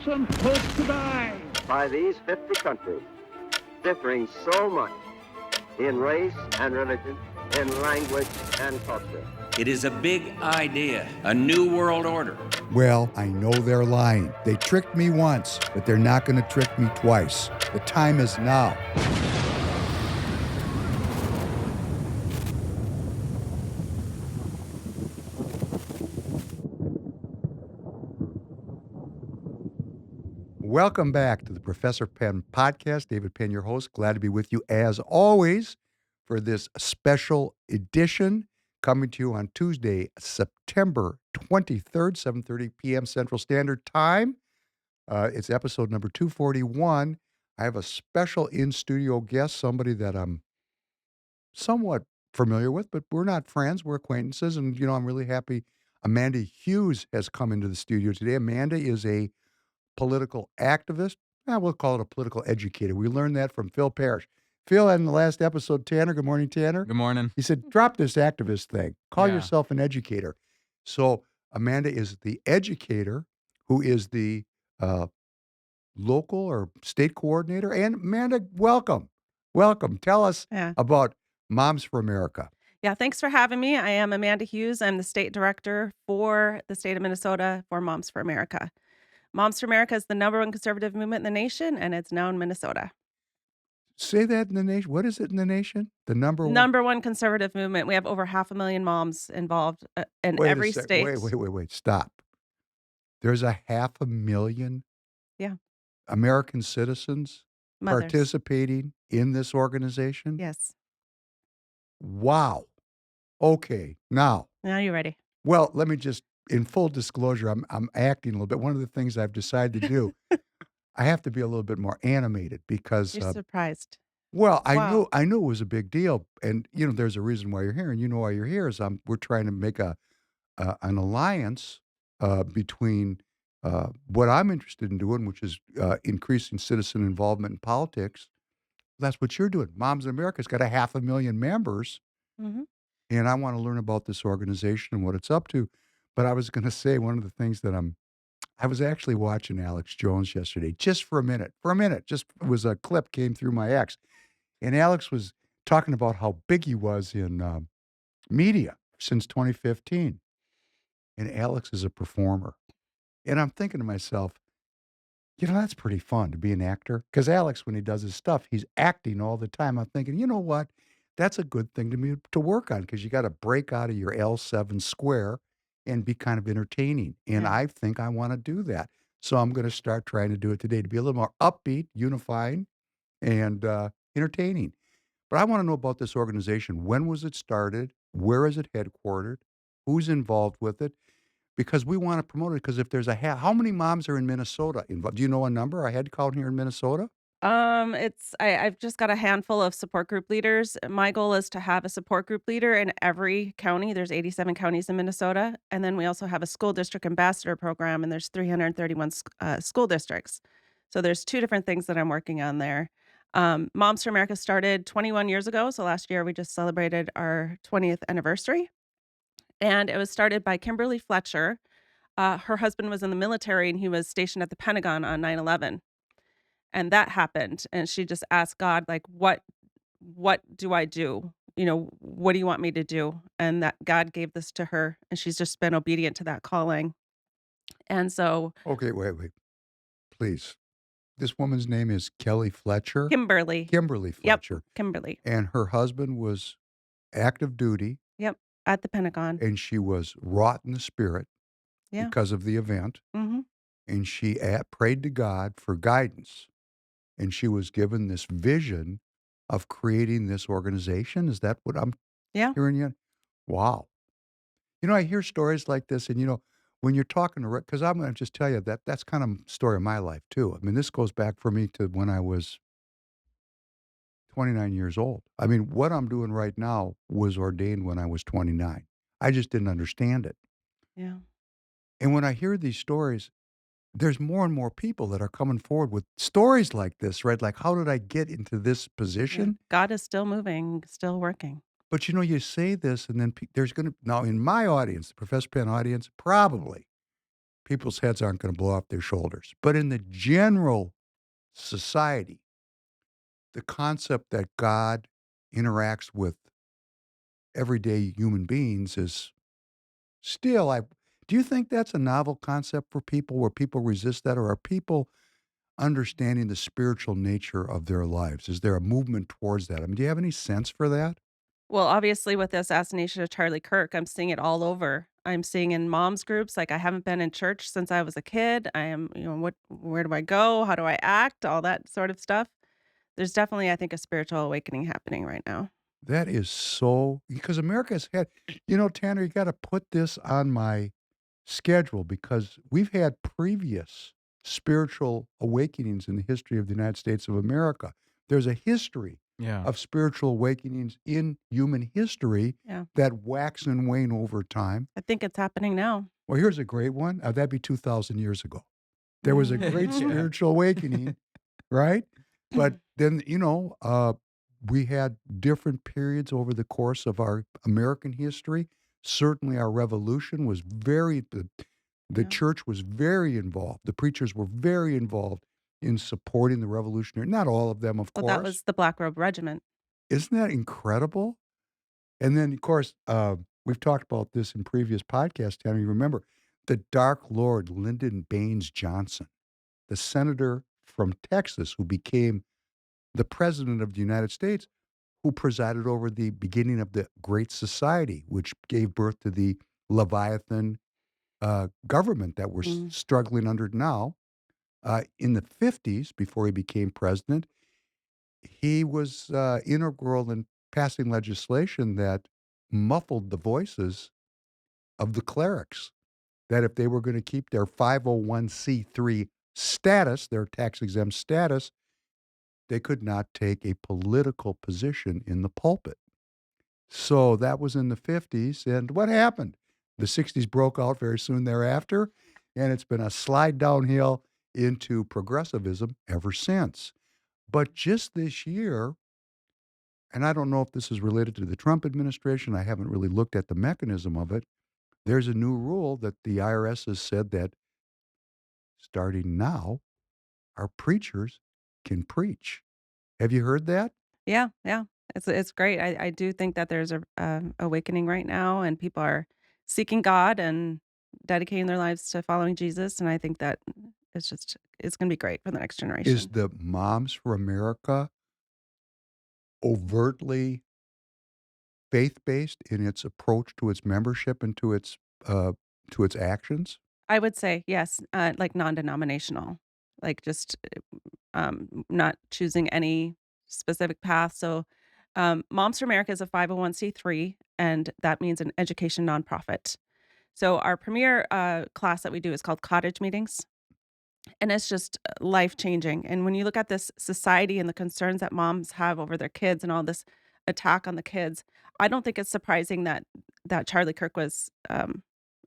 some hope to buy. By these 50 countries, differing so much in race and religion, in language and culture. It is a big idea, a new world order. Well, I know they're lying. They tricked me once, but they're not going to trick me twice. The time is now. Welcome back to the Professor Penn podcast. David Penn, your host. Glad to be with you as always for this special edition coming to you on Tuesday, September 23rd, 7:30 p.m. Central Standard Time. It's episode number 241. I have a special in-studio guest, somebody that I'm somewhat familiar with, but we're not friends, we're acquaintances. And, I'm really happy Amanda Hughes has come into the studio today. Amanda is a political activist. We'll call it a political educator. We learned that from Phil Parrish. Phil, in the last episode, Tanner, good morning, Tanner. Good morning. He said, drop this activist thing. Call Yeah. yourself an educator. So Amanda is the educator who is the local or state coordinator. And Amanda, welcome. Welcome. Tell us about Moms for America. Yeah, thanks for having me. I am Amanda Hughes. I'm the state director for the state of Minnesota for Moms for America. Moms for America is the number one conservative movement in the nation, and it's now in Minnesota. Say that in the nation. What is it in the nation? The number one conservative movement. We have over 500,000 moms involved in every state. Wait. Stop. There's 500,000 American citizens Mothers. participating in this organization? Yes. Wow. Okay. Now you're ready. Well, let me just, in full disclosure, I'm acting a little bit. One of the things I've decided to do, I have to be a little bit more animated because You're surprised. Well, Wow. I knew it was a big deal, and there's a reason why you're here, and why you're here is we're trying to make an alliance between what I'm interested in doing, which is increasing citizen involvement in politics. That's what you're doing. Moms in America's got 500,000 members, Mm-hmm. and I want to learn about this organization and what it's up to. But I was going to say one of the things that I was actually watching Alex Jones yesterday, just for a minute, just it was a clip came through my ex. And Alex was talking about how big he was in media since 2015. And Alex is a performer. And I'm thinking to myself, that's pretty fun to be an actor. Because Alex, when he does his stuff, he's acting all the time. I'm thinking, you know what? That's a good thing to work on because you got to break out of your L7 square and be kind of entertaining. And Yeah. I think I want to do that. So I'm going to start trying to do it today to be a little more upbeat, unifying, and entertaining. But I want to know about this organization. When was it started? Where is it headquartered? Who's involved with it? Because we want to promote it. Because if there's how many moms are in Minnesota involved? Do you know a number, a head count here in Minnesota? I've just got a handful of support group leaders. My goal is to have a support group leader in every county. There's 87 counties in Minnesota. And then we also have a school district ambassador program, and there's 331 school districts. So there's two different things that I'm working on there. Moms for America started 21 years ago. So last year we just celebrated our 20th anniversary. And it was started by Kimberly Fletcher. Her husband was in the military, and he was stationed at the Pentagon on 9/11. And that happened. And she just asked God, like, what do I do? What do you want me to do? And that God gave this to her, and she's just been obedient to that calling. And so Okay, wait. Please. This woman's name is Kelly Fletcher? Kimberly. Kimberly Fletcher. Yep, Kimberly. And her husband was active duty. Yep, at the Pentagon. And she was wrought in the spirit because of the event. Mm-hmm. And she prayed to God for guidance. And she was given this vision of creating this organization. Is that what I'm hearing you? Wow. I hear stories like this, and when you're talking to, because I'm going to just tell you that's kind of the story of my life too. I mean, this goes back for me to when I was 29 years old. I mean, what I'm doing right now was ordained when I was 29. I just didn't understand it. Yeah. And when I hear these stories, there's more and more people that are coming forward with stories like this, right? Like, how did I get into this position? Yeah. God is still moving, still working. But you say this, and then there's going to, now in my audience, the Professor Penn audience, probably people's heads aren't going to blow off their shoulders. But in the general society, the concept that God interacts with everyday human beings is still, do you think that's a novel concept for people where people resist that, or are people understanding the spiritual nature of their lives? Is there a movement towards that? I mean, do you have any sense for that? Well, obviously, with the assassination of Charlie Kirk, I'm seeing it all over. I'm seeing in moms groups, like, I haven't been in church since I was a kid. I am, where do I go? How do I act? All that sort of stuff. There's definitely, I think, a spiritual awakening happening right now. That is so because America's had, Tanner, you got to put this on my schedule because we've had previous spiritual awakenings in the history of the United States of America. There's a history Yeah. of spiritual awakenings in human history Yeah. that wax and wane over time. I think it's happening now. Well, here's a great one. That'd be 2,000 years ago. There was a great Mhm. spiritual awakening, right? But then, we had different periods over the course of our American history. Certainly, our revolution was the Yeah. church was very involved. The preachers were very involved in supporting the revolutionary. Not all of them, of Well, that course. was the Black Robe Regiment. Isn't that incredible? And then, of course, we've talked about this in previous podcasts, Tanner. You remember the Dark Lord Lyndon Baines Johnson, the senator from Texas who became the president of the United States, who presided over the beginning of the Great Society, which gave birth to the Leviathan government that we're Mm. struggling under now. In the 50s, before he became president, he was integral in passing legislation that muffled the voices of the clerics, that if they were going to keep their 501c3 status, their tax exempt status, they could not take a political position in the pulpit. So that was in the 50s. And what happened? The 60s broke out very soon thereafter, and it's been a slide downhill into progressivism ever since. But just this year, and I don't know if this is related to the Trump administration, I haven't really looked at the mechanism of it. There's a new rule that the IRS has said that starting now, our preachers can preach. Have you heard that? Yeah, yeah. It's great. I do think that there's a awakening right now, and people are seeking God and dedicating their lives to following Jesus. And I think that it's going to be great for the next Is generation. the Moms for America overtly faith-based in its approach to its membership and to its actions? I would say yes, like non-denominational, like just not choosing any specific path. So, Moms for America is a 501(c)(3), and that means an education nonprofit. So, our premier class that we do is called Cottage Meetings. And it's just life changing. And when you look at this society and the concerns that moms have over their kids and all this attack on the kids, I don't think it's surprising that Charlie Kirk was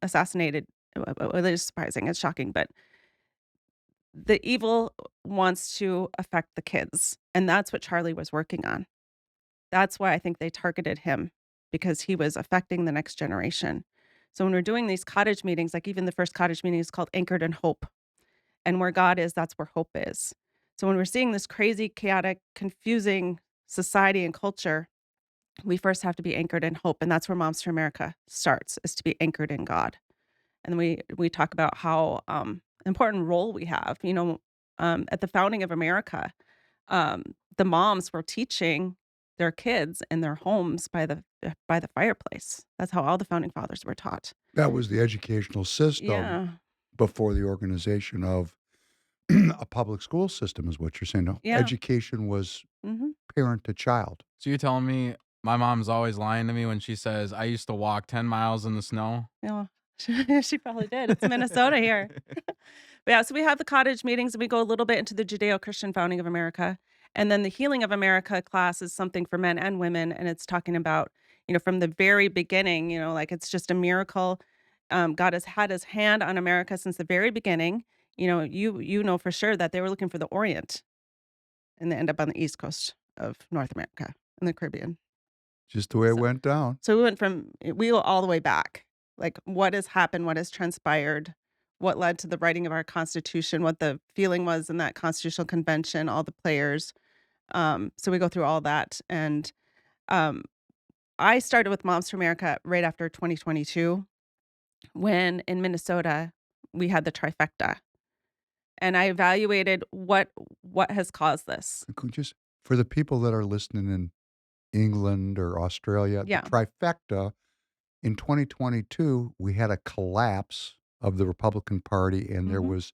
assassinated. Well, it is surprising. It's shocking, but the evil wants to affect the kids, and that's what Charlie was working on. That's why I think they targeted him because he was affecting the next generation. So when we're doing these cottage meetings, like even the first cottage meeting is called Anchored in Hope. And where God is, that's where hope is. So when we're seeing this crazy, chaotic, confusing society and culture, we first have to be anchored in hope. And that's where Moms for America starts, is to be anchored in God. And we talk about how important role we have. At the founding of America, the moms were teaching their kids in their homes by the fireplace. That's how all the founding fathers were taught. That was the educational system Yeah. before the organization of a public school system is what you're saying. No, Yeah. education was Mhm. parent to child. So you're telling me my mom's always lying to me when she says I used to walk 10 miles in the snow? Yeah. She probably did. It's Minnesota here. But yeah, so we have the cottage meetings, and we go a little bit into the Judeo-Christian founding of America. And then the Healing of America class is something for men and women, and it's talking about, from the very beginning, like it's just a miracle. God has had his hand on America since the very beginning. You know for sure that they were looking for the Orient, and they end up on the East Coast of North America and the Caribbean. Just the way it So went down. so we go all the way back. Like, what has happened, what has transpired, what led to the writing of our Constitution, what the feeling was in that Constitutional Convention, all the players. So we go through all that. And um, I started with Moms for America right after 2022, when in Minnesota we had the trifecta. And I evaluated what has caused this. Just for the people that are listening in England or Australia, the Yeah. trifecta in 2022, we had a collapse of the Republican Party, and there Mhm. was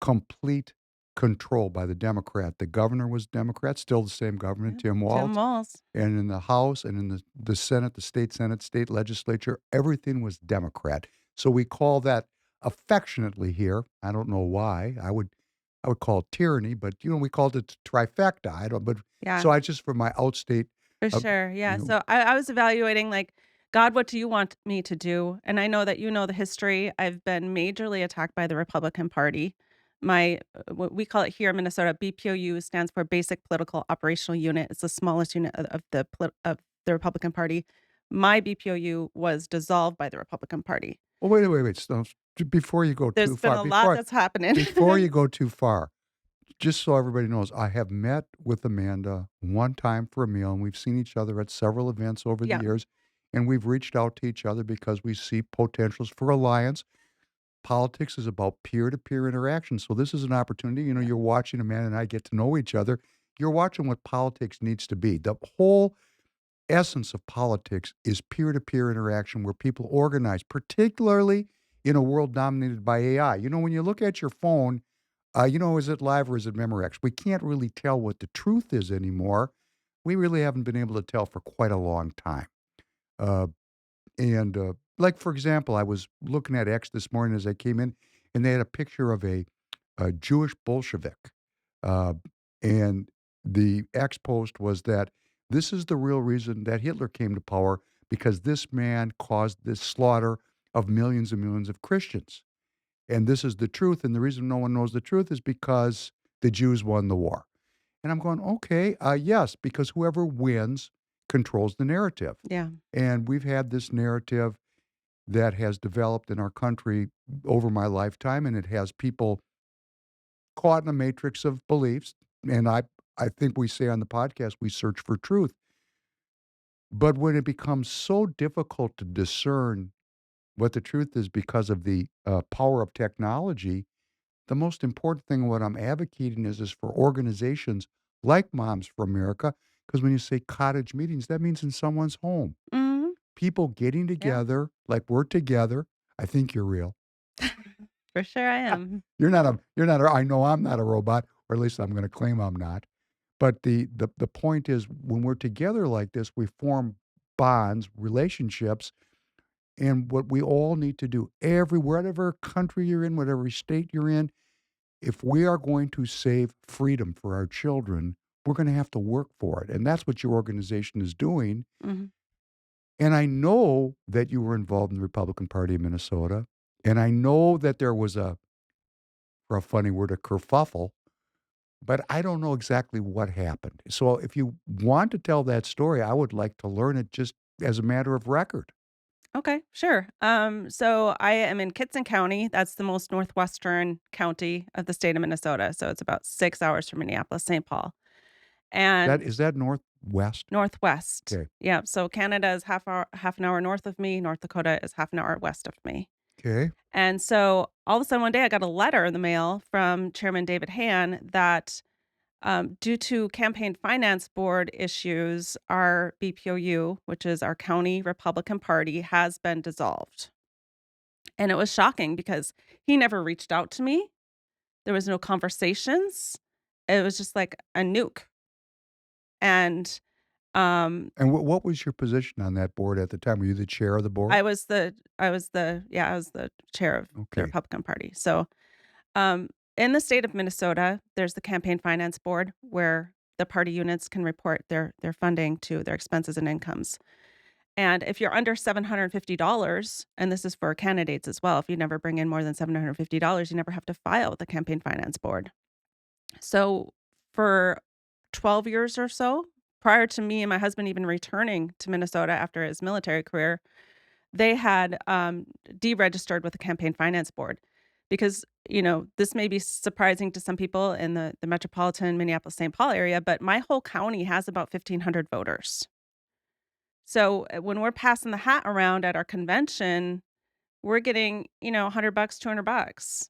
complete control by the Democrat. The governor was Democrat, still the same government, Yeah. Tim Tim Walz. Walz. And in the House and in the Senate, the state Senate, state legislature, everything was Democrat. So we call that affectionately here. I don't know why. I would call it tyranny, but we called it trifecta. I don't. But Yeah. so I just for my outstate. For Uh, sure. you Yeah. know, So I was evaluating, like, God, what do you want me to do? And I know that you know the history. I've been majorly attacked by the Republican Party. What we call it here in Minnesota, BPOU stands for Basic Political Operational Unit. It's the smallest unit of the Republican Party. My BPOU was dissolved by the Republican Party. oh wait. So before you go too There's been far, a lot that's happening. before you go too far, just so everybody knows, I have met with Amanda one time for a meal, and we've seen each other at several events over the Yeah. years, and we've reached out to each other because we see potentials for alliance. Politics is about peer-to-peer interaction, so this is an opportunity. Yeah. You're watching Amanda and I get to know each other. You're watching what politics needs to be. The whole essence of politics is peer-to-peer interaction where people organize, particularly in a world dominated by AI. When you look at your phone, is it live or is it Memorex? We can't really tell what the truth is anymore. We really haven't been able to tell for quite a long time. Uh, and like, for example, I was looking at X this morning as I came in, and they had a picture of a Jewish Bolshevik. Uh, and the X post was that this is the real reason that Hitler came to power because this man caused this slaughter of millions and millions of Christians. And this is the truth. And the reason no one knows the truth is because the Jews won the war. And I'm going, okay, yes, because whoever wins controls the narrative. Yeah. And we've had this narrative that has developed in our country over my lifetime, and it has people caught in a matrix of beliefs. And I think we say on the podcast, we search for truth. But when it becomes so difficult to discern what the truth is because of the power of technology, the most important thing what I'm advocating is for organizations like Moms for America, because when you say cottage meetings, that means in someone's home. Mhm. People getting Yeah. together like we're together. I think you're real. For sure I am. I know I'm not a robot, or at least I'm going to claim I'm not. But the point is when we're together like this, we form bonds, relationships, and what we all need to do, whatever country you're in, whatever state you're in, if we are going to save freedom for our children, we're going to have to work for it. And that's what your organization is doing. Mhm. And I know that you were involved in the Republican Party of Minnesota. And I know that there was for a funny word, a kerfuffle, but I don't know exactly what happened. So if you want to tell that story, I would like to learn it just as a matter of record. Okay, sure. So I am in Kitson County. That's the most northwestern county of the state of Minnesota. So it's about 6 hours from Minneapolis, St. Paul, and Is that northwest? northwest. Okay. Yeah. So Canada is half an hour north of me. North Dakota is half an hour west of me. Okay. And so all of a sudden one day I got a letter in the mail from Chairman David Han that due to campaign finance board issues, our BPOU, which is our county Republican Party, has been dissolved. And it was shocking because he never reached out to me. There was no conversations. It was just like a nuke. And And what was your position on that board at the time? Were you the chair of the board? I was the chair of the Okay. Republican Party. So in the state of Minnesota, there's the campaign finance board where the party units can report their funding to their expenses and incomes. And if you're under $750, and this is for candidates as well, if you never bring in more than $750, you never have to file with the campaign finance board. So for 12 years or so, prior to me and my husband even returning to Minnesota after his military career, they had deregistered with the campaign finance board because, this may be surprising to some people in the metropolitan Minneapolis-St. Paul area, but my whole county has about 1,500 voters. So when we're passing the hat around at our convention, we're getting, $100, $200.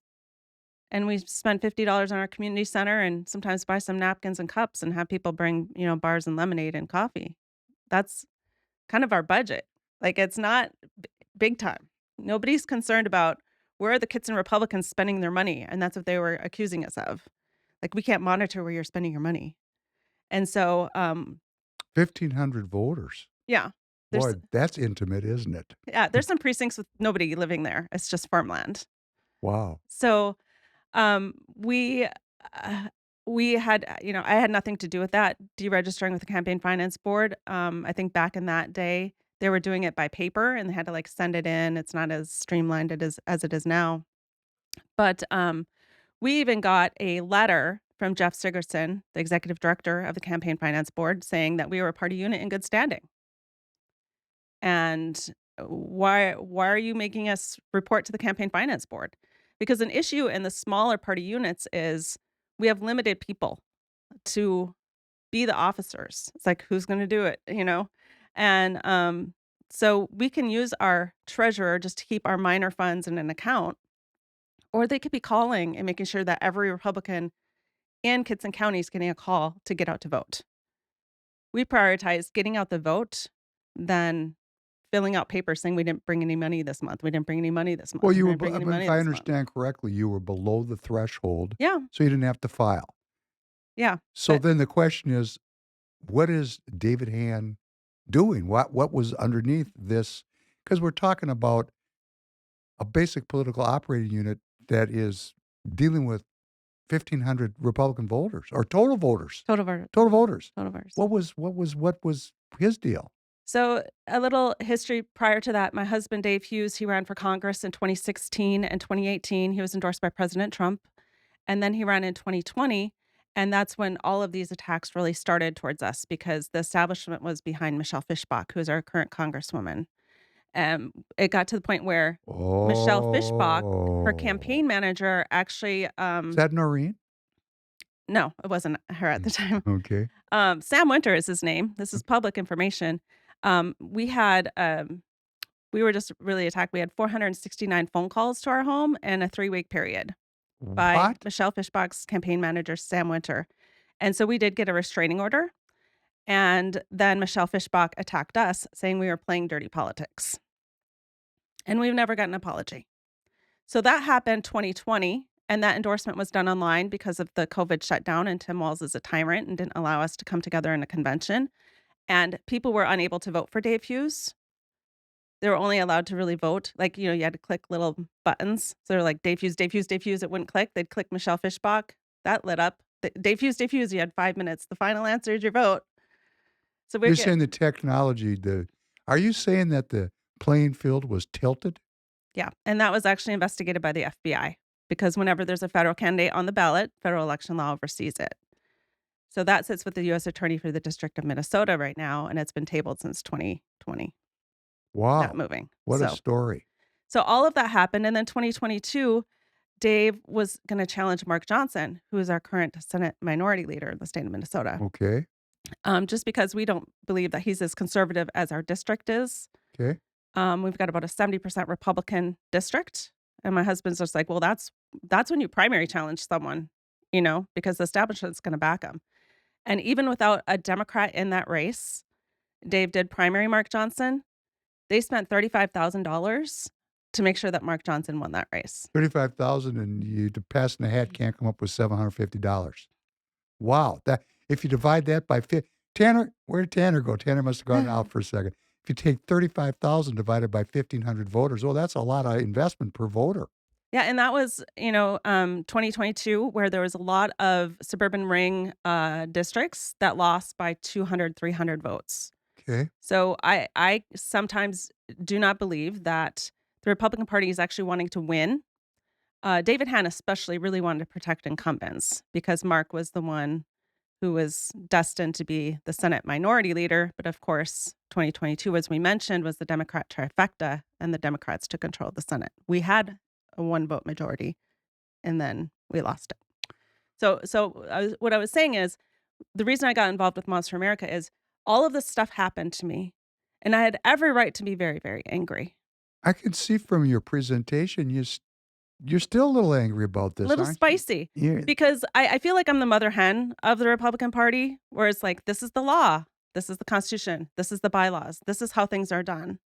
And we spend $50 on our community center and sometimes buy some napkins and cups and have people bring, bars and lemonade and coffee. That's kind of our budget. Like, it's not big time. Nobody's concerned about where are the Kitson Republicans spending their money, and that's what they were accusing us of. Like, we can't monitor where you're spending your money. And so, 1,500 voters. yeah, there's Boy, that's intimate, isn't it? there's some precincts with nobody living there. It's just farmland. Wow. So, um, we we had, I had nothing to do with that deregistering with the campaign finance board. I think back in that day, they were doing it by paper and they had to like send it in. It's not as streamlined as it is now. But we even got a letter from Jeff Sigerson, the executive director of the campaign finance board, saying that we were a party unit in good standing. And why are you making us report to the campaign finance board? Because an issue in the smaller party units is we have limited people to be the officers. It's like, who's going to do it, And so we can use our treasurer just to keep our minor funds in an account, or they could be calling and making sure that every Republican in Kitson County is getting a call to get out to vote. We prioritize getting out the vote than filling out papers saying we didn't bring any money this month. We didn't bring any money this month. Well, We you were, didn't bring any money if I this month. understand correctly, you were below the threshold, Yeah, so you didn't have to file. yeah. So But then the question is, what is David Hand doing? What was underneath this? Because we're talking about a basic political operating unit that is dealing with 1,500 Republican voters or total voters. total vote, Total voters. total voters. What was his deal? So a little history prior to that, my husband, Dave Hughes, he ran for Congress in 2016 and 2018. He was endorsed by President Trump. And then he ran in 2020. And that's when all of these attacks really started towards us because the establishment was behind Michelle Fischbach, who is our current Congresswoman. It got to the point where Michelle Fischbach, her Oh, campaign manager, actually, is that Noreen? no, it wasn't her at the time. Okay. Sam Winter is his name. This is public information. We were just really attacked. We had 469 phone calls to our home in a 3-week period by What? Michelle Fischbach's campaign manager, Sam Winter. And so we did get a restraining order. And then Michelle Fischbach attacked us, saying we were playing dirty politics. And we've never gotten an apology. So that happened 2020. And that endorsement was done online because of the COVID shutdown. And Tim Walz is a tyrant and didn't allow us to come together in a convention. And people were unable to vote for Dave Hughes. They were only allowed to really vote. Like, you had to click little buttons. So they're like, Dave Hughes, Dave Hughes, Dave Hughes. It wouldn't click. They'd click Michelle Fischbach. That lit up. Dave Hughes, Dave Hughes. You had 5 minutes. The final answer is your vote. So You're saying the technology, are you saying that the playing field was tilted? yeah. And that was actually investigated by the FBI because whenever there's a federal candidate on the ballot, federal election law oversees it. So that sits with the U.S. Attorney for the District of Minnesota right now, and it's been tabled since 2020. Wow. Not moving. What a story. So all of that happened. And then 2022, Dave was going to challenge Mark Johnson, who is our current Senate minority leader in the state of Minnesota, Okay. just because we don't believe that he's as conservative as our district is. Okay. We've got about a 70% Republican district. And my husband's just like, well, that's when you primary challenge someone, because the establishment's going to back them. And even without a Democrat in that race, Dave did primary Mark Johnson. They spent $35,000 to make sure that Mark Johnson won that race. $35,000 and you to pass in the hat can't come up with $750. Wow. That if you divide that by 50, Tanner, where did Tanner go? Tanner must have gone out for a second. If you take 35,000 divided by 1,500 voters, that's a lot of investment per voter. Yeah, and that was, 2022, where there was a lot of suburban ring districts that lost by 200, 300 votes. Okay. So I sometimes do not believe that the Republican Party is actually wanting to win. David Hand especially really wanted to protect incumbents because Mark was the one who was destined to be the Senate minority leader. But of course, 2022, as we mentioned, was the Democrat trifecta, and the Democrats took control of the Senate. We had a 1-vote majority. and then we lost it. So what I was saying is, the reason I got involved with Moms for America is all of this stuff happened to me, and I had every right to be very, very angry. I can see from your presentation, you're still a little angry about A this, little aren't you? spicy Yeah. because I feel like I'm the mother hen of the Republican Party, where it's like, this is the law, this is the Constitution, this is the bylaws, this is how things are done.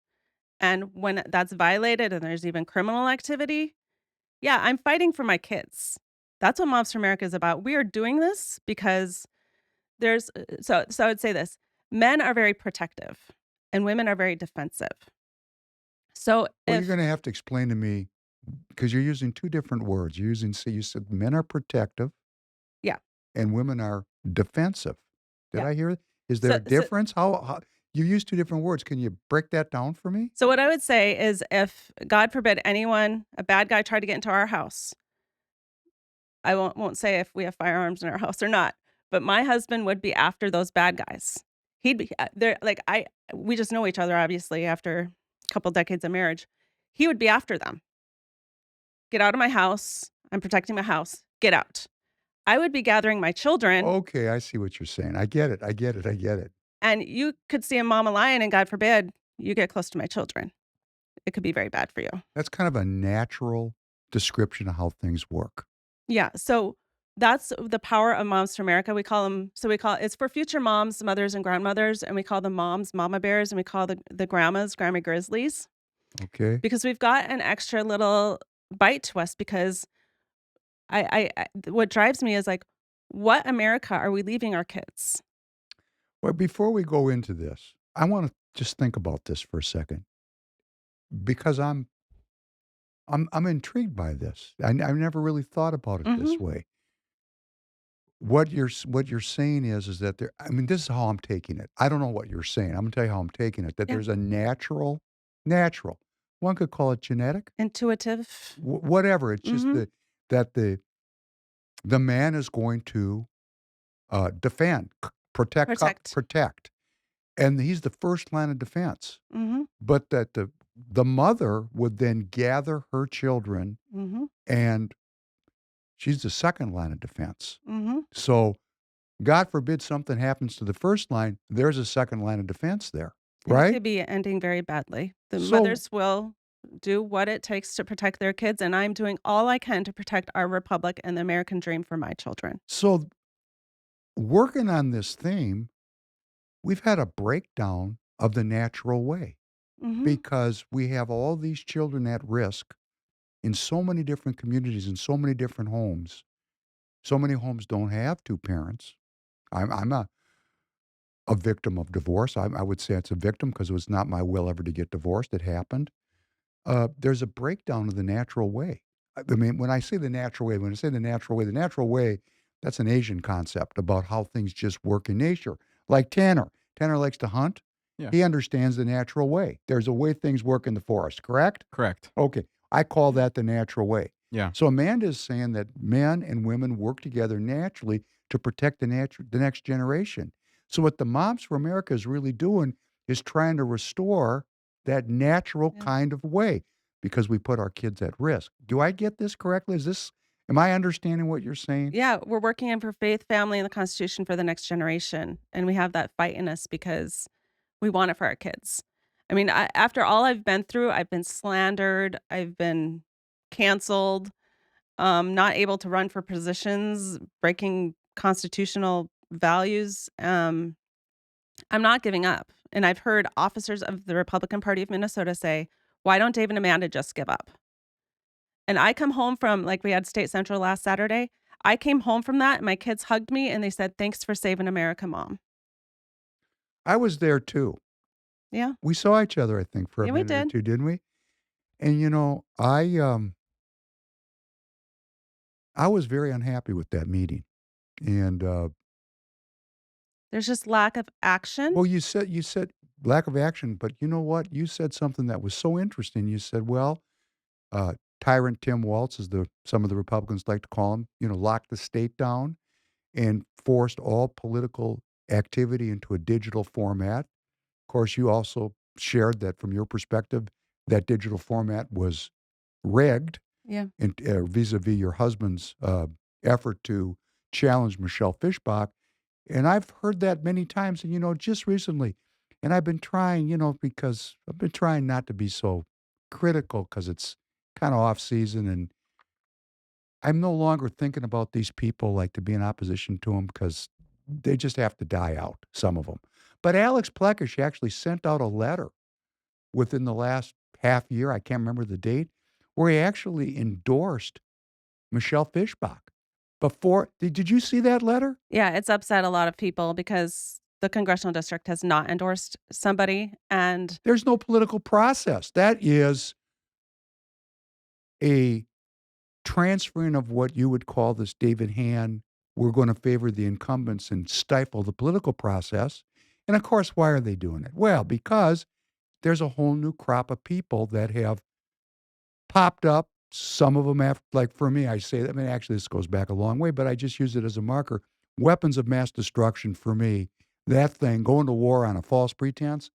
And when that's violated and there's even criminal activity, yeah, I'm fighting for my kids. That's what Moms for America is about. We are doing this because there's so I would say this: men are very protective and women are very defensive. So Well, you're if gonna have to explain to me because you're using 2 different words. You're using so you said men are protective yeah, and women are defensive. Did yeah. I hear it? Is there So a so difference? How you use 2 different words. Can you break that down for me? so what I would say is, if God forbid anyone, a bad guy, tried to get into our house, I won't say if we have firearms in our house or not, but my husband would be after those bad guys. He'd be they're like I we just know each other obviously after a couple decades of marriage. He would be after them. Get out of my house. I'm protecting my house. Get out. I would be gathering my children, Okay, I see what you're saying. I get it. I get it. I get it. and you could see a mama lion, and God forbid you get close to my children. It could be very bad for you. That's kind of a natural description of how things work. Yeah, so that's the power of Moms for America. We call it's for future moms, mothers, and grandmothers, and we call them moms mama bears, and we call the grandmas grandma grizzlies, Okay? because we've got an extra little bite to us, because I what drives me is like, what America are we leaving our kids? Well, before we go into this, I wanna just think about this for a second because I'm intrigued by this. I've never really thought about it this Mhm. way. What you're saying is that there I mean, this is how I'm taking it. I don't know what you're saying. I'm gonna tell you how I'm taking it, that Yeah. there's a natural, one could call it genetic, Intuitive. whatever. It's just Mhm. that the man is going to, defend, Protect. protect, and he's the first line of defense. Mhm. But that the mother would then gather her children, Mhm. and she's the second line of defense. Mhm. So, God forbid something happens to the first line, there's a second line of defense there, And it right? could be ending very badly. The So mothers will do what it takes to protect their kids, and I'm doing all I can to protect our republic and the American dream for my children. so working on this theme, we've had a breakdown of the natural way Mhm. because we have all these children at risk in so many different communities, in so many different homes. So many homes don't have 2 parents. I'm a victim of divorce. I would say it's a victim because it was not my will ever to get divorced. It happened. There's a breakdown of the natural way. I mean, when I say the natural way, that's an Asian concept about how things just work in nature. Like Tanner. Tanner likes to hunt. Yeah, He understands the natural way. There's a way things work in the forest, correct? correct. Okay. I call that the natural way. Yeah. So Amanda is saying that men and women work together naturally to protect the next generation. So what the Moms for America is really doing is trying to restore that natural Yeah. kind of way because we put our kids at risk. Do I get this correctly? Am I understanding what you're saying? Yeah, we're working in for faith, family, and the Constitution for the next generation, and we have that fight in us because we want it for our kids. I mean, after all I've been through, I've been slandered, I've been canceled, not able to run for positions, breaking constitutional values. I'm not giving up. And I've heard officers of the Republican Party of Minnesota say, "Why don't Dave and Amanda just give up?" And I come home from, like, we had State Central last Saturday. I came home from that, and my kids hugged me and they said, "Thanks for saving America, Mom." I was there too. Yeah. We saw each other, I think, for a Yeah, we minute or did. two, didn't we? And I was very unhappy with that meeting. And There's just lack of action. well, you said lack of action, but you know what? You said something that was so interesting. You said, "Well, Tyrant Tim Walz, as some of the Republicans like to call him, locked the state down and forced all political activity into a digital format." Of course, you also shared that from your perspective, that digital format was rigged. Yeah. and vis-a-vis your husband's effort to challenge Michelle Fischbach. And I've heard that many times, and just recently. And I've been trying, because I've been trying not to be so critical because it's kind of off season, and I'm no longer thinking about these people like to be in opposition to them because they just have to die out, some of them. But Alex Plekish actually sent out a letter within the last half year, I can't remember the date, where he actually endorsed Michelle Fischbach. Did you see that letter? Yeah, it's upset a lot of people because the congressional district has not endorsed somebody, and There's no political process. That is a transferring of what you would call this David Hand, we're going to favor the incumbents and stifle the political process. And of course, why are they doing it? Well, because there's a whole new crop of people that have popped up. Some of them have, like for me, I say, actually, this goes back a long way, but I just use it as a marker. Weapons of mass destruction for me, that thing, going to war on a false pretense.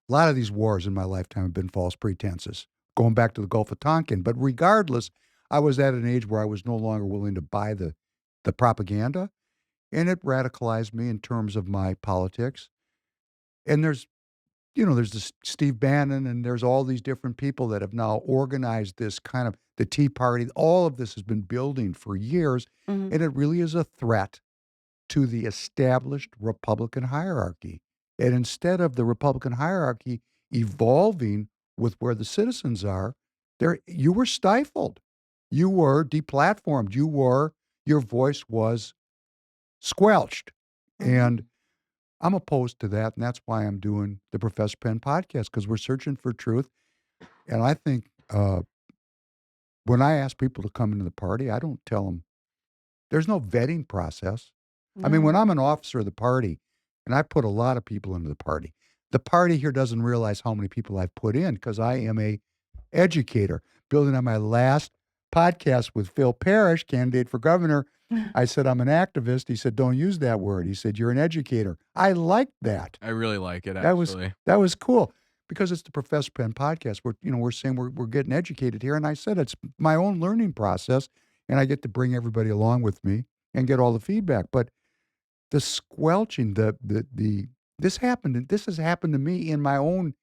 A lot of these wars in my lifetime have been false pretenses, going back to the Gulf of Tonkin. But regardless, I was at an age where I was no longer willing to buy the propaganda, and it radicalized me in terms of my politics. And there's this Steve Bannon, and there's all these different people that have now organized this kind of the Tea Party. All of this has been building for years, Mhm. and it really is a threat to the established Republican hierarchy. And instead of the Republican hierarchy evolving with where the citizens are, you were stifled. You were deplatformed. Your voice was squelched. Mhm. And I'm opposed to that, and that's why I'm doing the Professor Penn podcast, because we're searching for truth. And I think when I ask people to come into the party, I don't tell them there's no vetting process. I mean, when No. I'm an officer of the party, and I put a lot of people into the party here doesn't realize how many people I've put in because I am a educator. Building on my last podcast with Phil Parrish, candidate for governor, I said, I'm an activist. He said, don't use that word. He said, you're an educator. I liked that. I really like it, That was actually. that was cool because it's the Professor Penn podcast. We're saying we're getting educated here, and I said it's my own learning process, and I get to bring everybody along with me and get all the feedback. But the squelching, the this happened, and this has happened to me in my own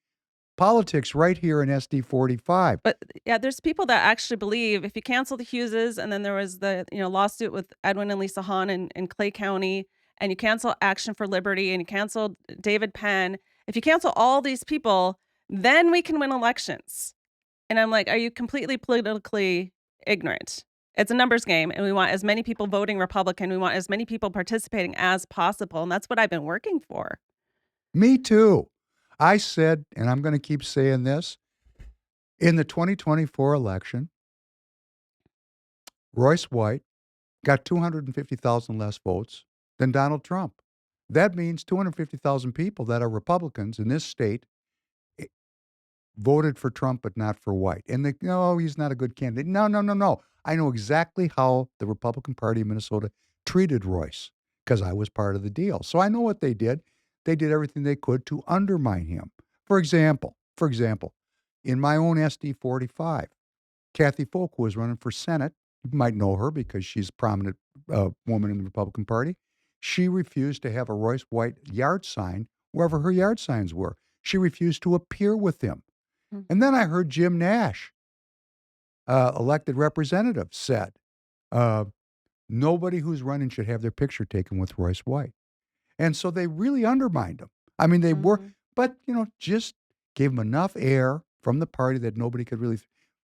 politics right here in SD 45. But yeah, there's people that actually believe if you cancel the Hugheses, and then there was the lawsuit with Edwin and Lisa Hahn in Clay County, and you cancel Action for Liberty, and you cancel David Penn. If you cancel all these people, then we can win elections. And I'm like, are you completely politically ignorant? It's a numbers game, and we want as many people voting Republican. We want as many people participating as possible, and that's what I've been working for. Me too. I said, and I'm going to keep saying this, in the 2024 election, Royce White got 250,000 less votes than Donald Trump. That means 250,000 people that are Republicans in this state eh, voted for Trump, but not for White. And no, he's not a good candidate. No, no, no, no. I know exactly how the Republican Party of Minnesota treated Royce because I was part of the deal. So I know what they did. They did everything they could to undermine him. For example, in my own SD 45, Kathy Folk, who was running for Senate, you might know her because she's a prominent woman in the Republican Party. She refused to have a Royce White yard sign wherever her yard signs were. She refused to appear with him. And then I heard Jim Nash, elected representative, said, uh, nobody who's running should have their picture taken with Royce White. And so they really undermined him. I mean, they were, Mhm. but, just gave him enough air from the party that nobody could really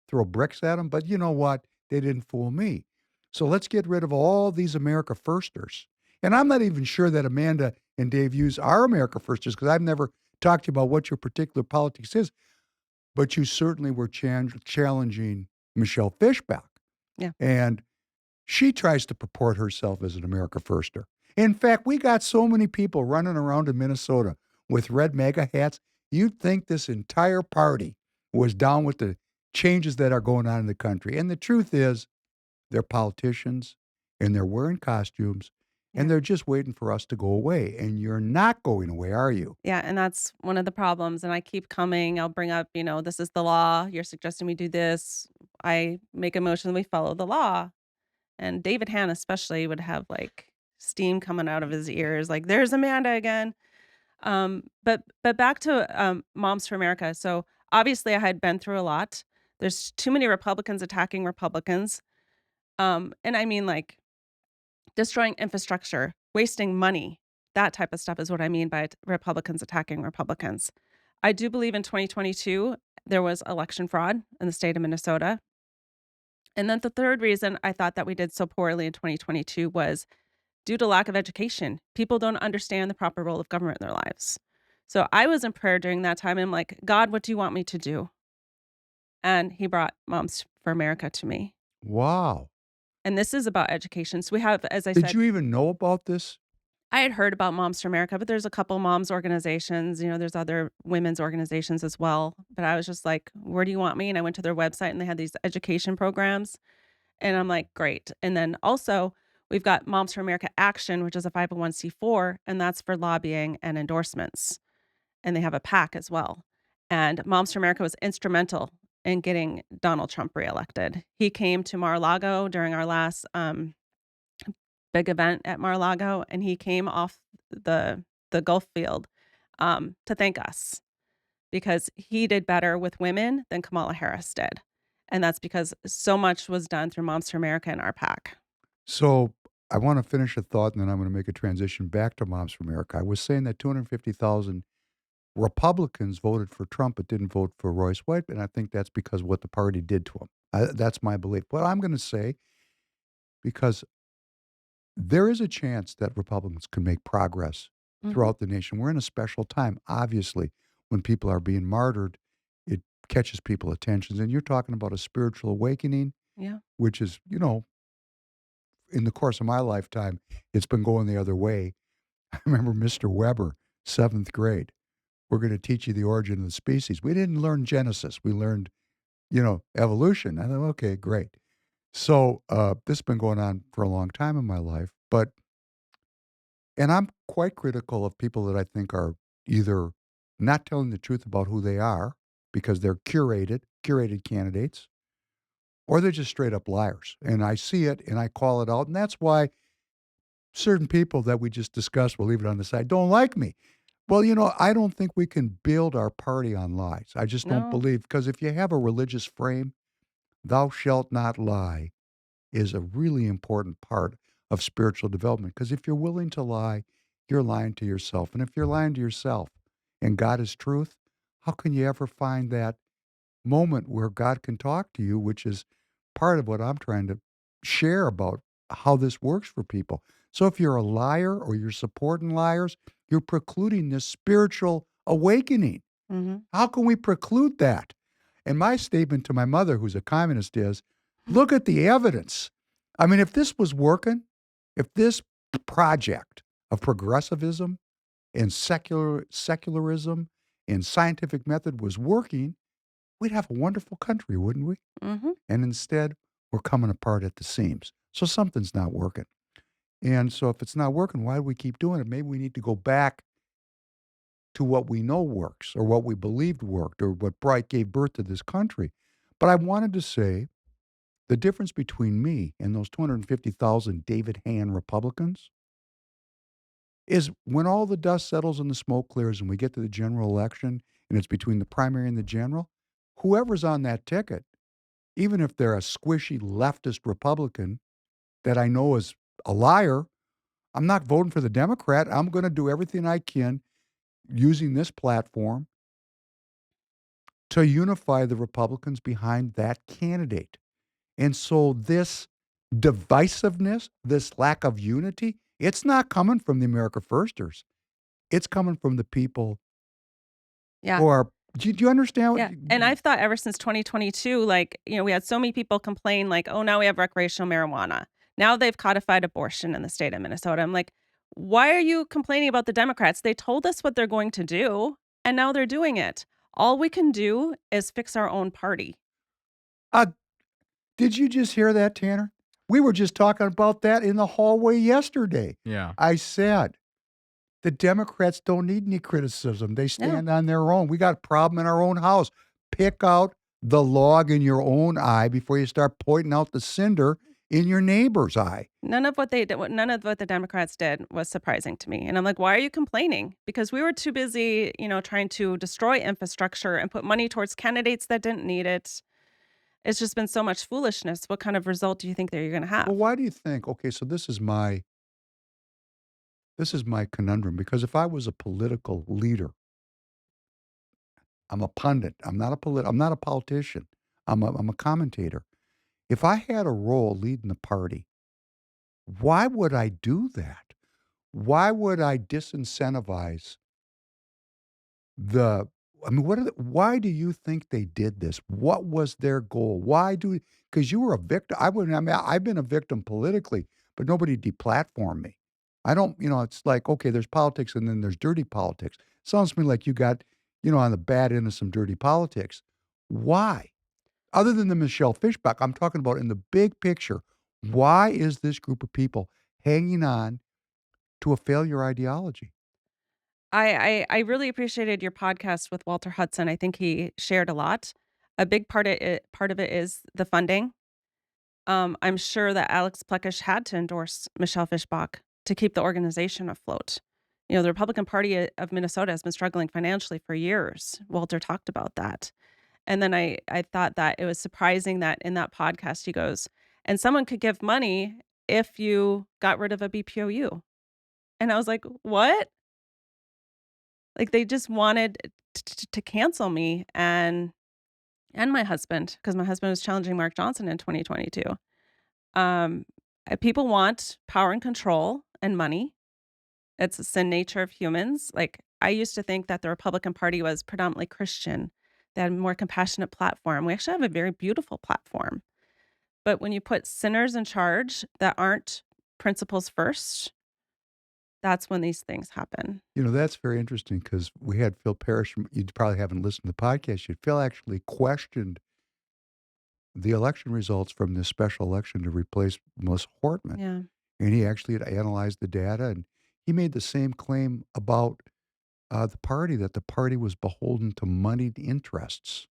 throw bricks at him. But you know what? They didn't fool me. So let's get rid of all these America Firsters. And I'm not even sure that Amanda and Dave Hughes are America Firsters because I've never talked to you about what your particular politics is. But you certainly were challenging Michelle Fischbach. Yeah. And she tries to purport herself as an America Firster. In fact, we got so many people running around in Minnesota with red MAGA hats, you'd think this entire party was down with the changes that are going on in the country. And the truth is, they're politicians and they're wearing costumes and Yeah. they're just waiting for us to go away. And you're not going away, are you? Yeah, and that's one of the problems, and I keep coming, I'll bring up, "This is the law, you're suggesting we do this." I make a motion that we follow the law, and David Hann especially would have, like, steam coming out of his ears, like, "There's Amanda again." But back to, Moms for America. So, obviously, I had been through a lot. There's too many Republicans attacking Republicans, and I mean, like, destroying infrastructure, wasting money, that type of stuff is what I mean by Republicans attacking Republicans. I do believe in 2022, there was election fraud in the state of Minnesota. And then the third reason I thought that we did so poorly in 2022 was due to lack of education. People don't understand the proper role of government in their lives. So I was in prayer during that time. And I'm like, God, what do you want me to do? And he brought Moms for America to me. Wow. And this is about education. So we have, as I Did said, you even know about this? I had heard about Moms for America, but there's a couple moms organizations, there's other women's organizations as well. But I was just like, where do you want me? And I went to their website and they had these education programs. And I'm like, great. And then also, we've got Moms for America Action, which is a 501c4, and that's for lobbying and endorsements. And they have a PAC as well. And Moms for America was instrumental in getting Donald Trump reelected. He came to Mar-a-Lago during our last big event at Mar-a-Lago, and he came off the Gulf field to thank us because he did better with women than Kamala Harris did. And that's because so much was done through Moms for America and our PAC. So I want to finish a thought, and then I'm going to make a transition back to Moms for America. I was saying that 250,000 Republicans voted for Trump but didn't vote for Royce White, and I think that's because of what the party did to him. That's my belief. What I'm going to say, because there is a chance that Republicans can make progress Mhm. throughout the nation. We're in a special time. Obviously, when people are being martyred, it catches people attention. And you're talking about a spiritual awakening, Yeah. which is, in the course of my lifetime, it's been going the other way. I remember Mr. Weber, 7th grade. We're going to teach you the origin of the species. We didn't learn Genesis. We learned, evolution. I thought, okay, great. So this has been going on for a long time in my life, and I'm quite critical of people that I think are either not telling the truth about who they are because they're curated candidates, or they're just straight up liars. And I see it and I call it out. And that's why certain people that we just discussed, we'll leave it on the side, don't like me. Well, I don't think we can build our party on lies. I just don't No. believe, because if you have a religious frame, thou shalt not lie is a really important part of spiritual development. Because if you're willing to lie, you're lying to yourself. And if you're lying to yourself and God is truth, how can you ever find that moment where God can talk to you, which is part of what I'm trying to share about how this works for people. So if you're a liar or you're supporting liars, you're precluding this spiritual awakening. Mhm. How can we preclude that? And my statement to my mother, who's a communist, is look at the evidence. I mean, if this was working, if this project of progressivism and secularism and scientific method was working, we'd have a wonderful country, wouldn't we? Mhm. And instead, we're coming apart at the seams. So something's not working. And so if it's not working, why do we keep doing it? Maybe we need to go back to what we know works or what we believed worked or what gave birth to this country. But I wanted to say the difference between me and those 250,000 David Hann Republicans is when all the dust settles and the smoke clears and we get to the general election and it's between the primary and the general, whoever's on that ticket, even if they're a squishy leftist Republican that I know is a liar, I'm not voting for the Democrat. I'm going to do everything I can using this platform to unify the Republicans behind that candidate. And so this divisiveness, this lack of unity, it's not coming from the America Firsters. It's coming from the people Yeah. who are. Do you understand what? Yeah. And I've thought ever since 2022, like, we had so many people complain, like, oh, now we have recreational marijuana. Now they've codified abortion in the state of Minnesota. I'm like, why are you complaining about the Democrats? They told us what they're going to do, and now they're doing it. All we can do is fix our own party. Uh, did you just hear that, Tanner? We were just talking about that in the hallway yesterday. Yeah. I said, the Democrats don't need any criticism. They Yeah. stand on their own. We got a problem in our own house. Pick out the log in your own eye before you start pointing out the cinder in your neighbor's eye. None of what the Democrats did was surprising to me. And I'm like, why are you complaining? Because we were too busy, trying to destroy infrastructure and put money towards candidates that didn't need it. It's just been so much foolishness. What kind of result do you think that you're going to have? Well, why do you think? Okay, so this is my conundrum, because if I was a political leader, I'm a pundit. I'm not a politician. I'm a commentator. If I had a role leading the party, why would I do that? Why would I disincentivize the I mean, why do you think they did this? What was their goal? Because you were a victim. I've been a victim politically, but nobody deplatformed me. I don't, it's like, okay, there's politics and then there's dirty politics. Sounds to me like you got, on the bad end of some dirty politics. Why? Other than the Michelle Fishbach, I'm talking about in the big picture. Why is this group of people hanging on to a failure ideology? I really appreciated your podcast with Walter Hudson. I think he shared a lot. A big part of it is the funding. I'm sure that Alex Plekish had to endorse Michelle Fishbach to keep the organization afloat. The Republican Party of Minnesota has been struggling financially for years. Walter talked about that. And then I thought that it was surprising that in that podcast he goes, and someone could give money if you got rid of a BPOU. And I was like, what? Like they just wanted to cancel me and my husband, because my husband was challenging Mark Johnson in 2022. Um, People want power and control and money. It's the sin nature of humans. Like I used to think that the Republican Party was predominantly Christian. They had a more compassionate platform. We actually have a very beautiful platform. But when you put sinners in charge that aren't principles first, that's when these things happen. That's very interesting because we had Phil Parrish. You probably haven't listened to the podcast yet. Phil actually questioned the election results from this special election to replace Melissa Hortman. Yeah. And he actually had analyzed the data, and he made the same claim about the party, that the party was beholden to moneyed interests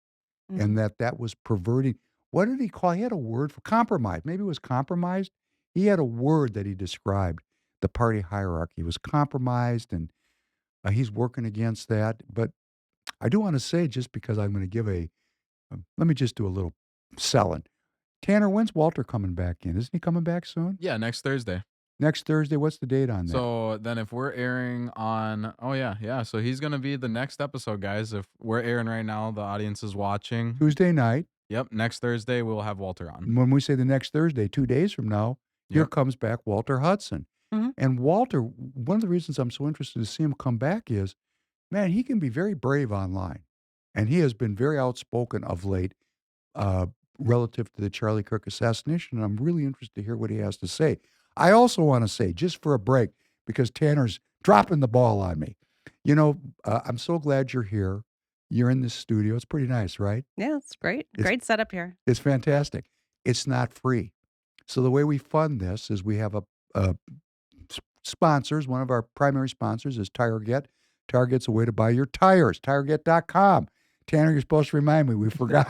Mhm. and that was perverting. What did he call? He had a word for compromise. Maybe it was compromised. He had a word that he described the party hierarchy. It was compromised, and he's working against that. But I do want to say, just because I'm going to give let me just do a little selling. Tanner, when's Walter coming back in? Isn't he coming back soon? Yeah, next Thursday. Next Thursday? What's the date on that? So then if we're airing on, oh yeah. So he's going to be the next episode, guys. If we're airing right now, the audience is watching. Tuesday night. Yep. Next Thursday, we'll have Walter on. When we say the next Thursday, 2 days from now, here Yep. comes back Walter Hudson. Mhm. And Walter, one of the reasons I'm so interested to see him come back is, man, he can be very brave online. And he has been very outspoken of late relative to the Charlie Kirk assassination. And I'm really interested to hear what he has to say. I also want to say, just for a break, because Tanner's dropping the ball on me. I'm so glad you're here. You're in this studio. It's pretty nice, right? Yeah, it's great. It's- Great setup here. It's fantastic. It's not free. So the way we fund this is we have sponsors. One of our primary sponsors is TireGet. TireGet's a way to buy your tires. TireGet.com. Tanner, you're supposed to remind me. We forgot.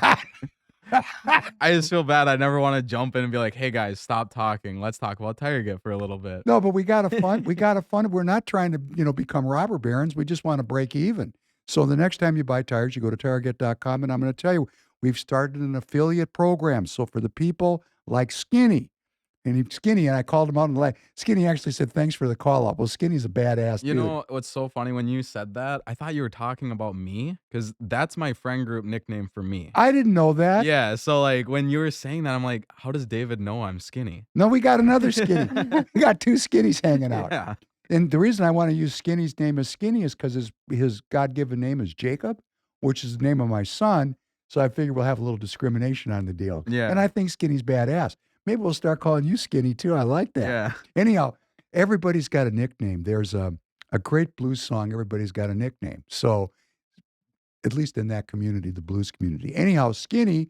I just feel bad. I never want to jump in and be like, hey guys, stop talking. Let's talk about TireGet for a little bit. No, but we got to fund. We got to fund it. We're not trying to, become robber barons. We just want to break even. So the next time you buy tires, you go to TireGet.com, and I'm going to tell you, we've started an affiliate program. So for the people like Skinny, and I called him out in the line. Skinny actually said, thanks for the call up. Well, Skinny's a badass You dude. know what's so funny? When you said that, I thought you were talking about me because that's my friend group nickname for me. I didn't know that. Yeah. So like when you were saying that, I'm like, how does David know I'm skinny? No, we got another Skinny. We got two Skinnies hanging out. Yeah. And the reason I want to use Skinny's name as Skinny is because his God-given name is Jacob, which is the name of my son. So I figure we'll have a little discrimination on the deal. Yeah. And I think Skinny's badass. Maybe we'll start calling you Skinny too. I like that. Yeah. Anyhow, everybody's got a nickname. There's a great blues song. Everybody's got a nickname. So at least in that community, the blues community. Anyhow, Skinny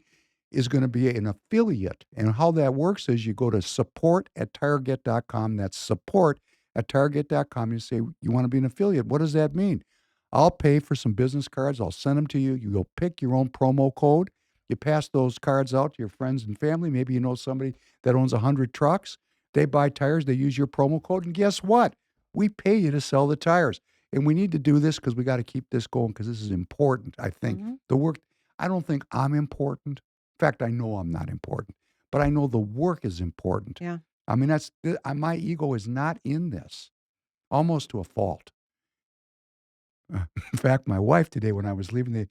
is going to be an affiliate. And how that works is you go to support@tireget.com. That's support@tireget.com. You say, you want to be an affiliate. What does that mean? I'll pay for some business cards. I'll send them to you. You go pick your own promo code. You pass those cards out to your friends and family. Maybe you know somebody that owns 100 trucks. They buy tires. They use your promo code. And guess what? We pay you to sell the tires. And we need to do this because we got to keep this going because this is important, I think. Mhm. The work, I don't think I'm important. In fact, I know I'm not important, but I know the work is important. Yeah. I mean, my ego is not in this, almost to a fault. In fact, my wife today, when I was leaving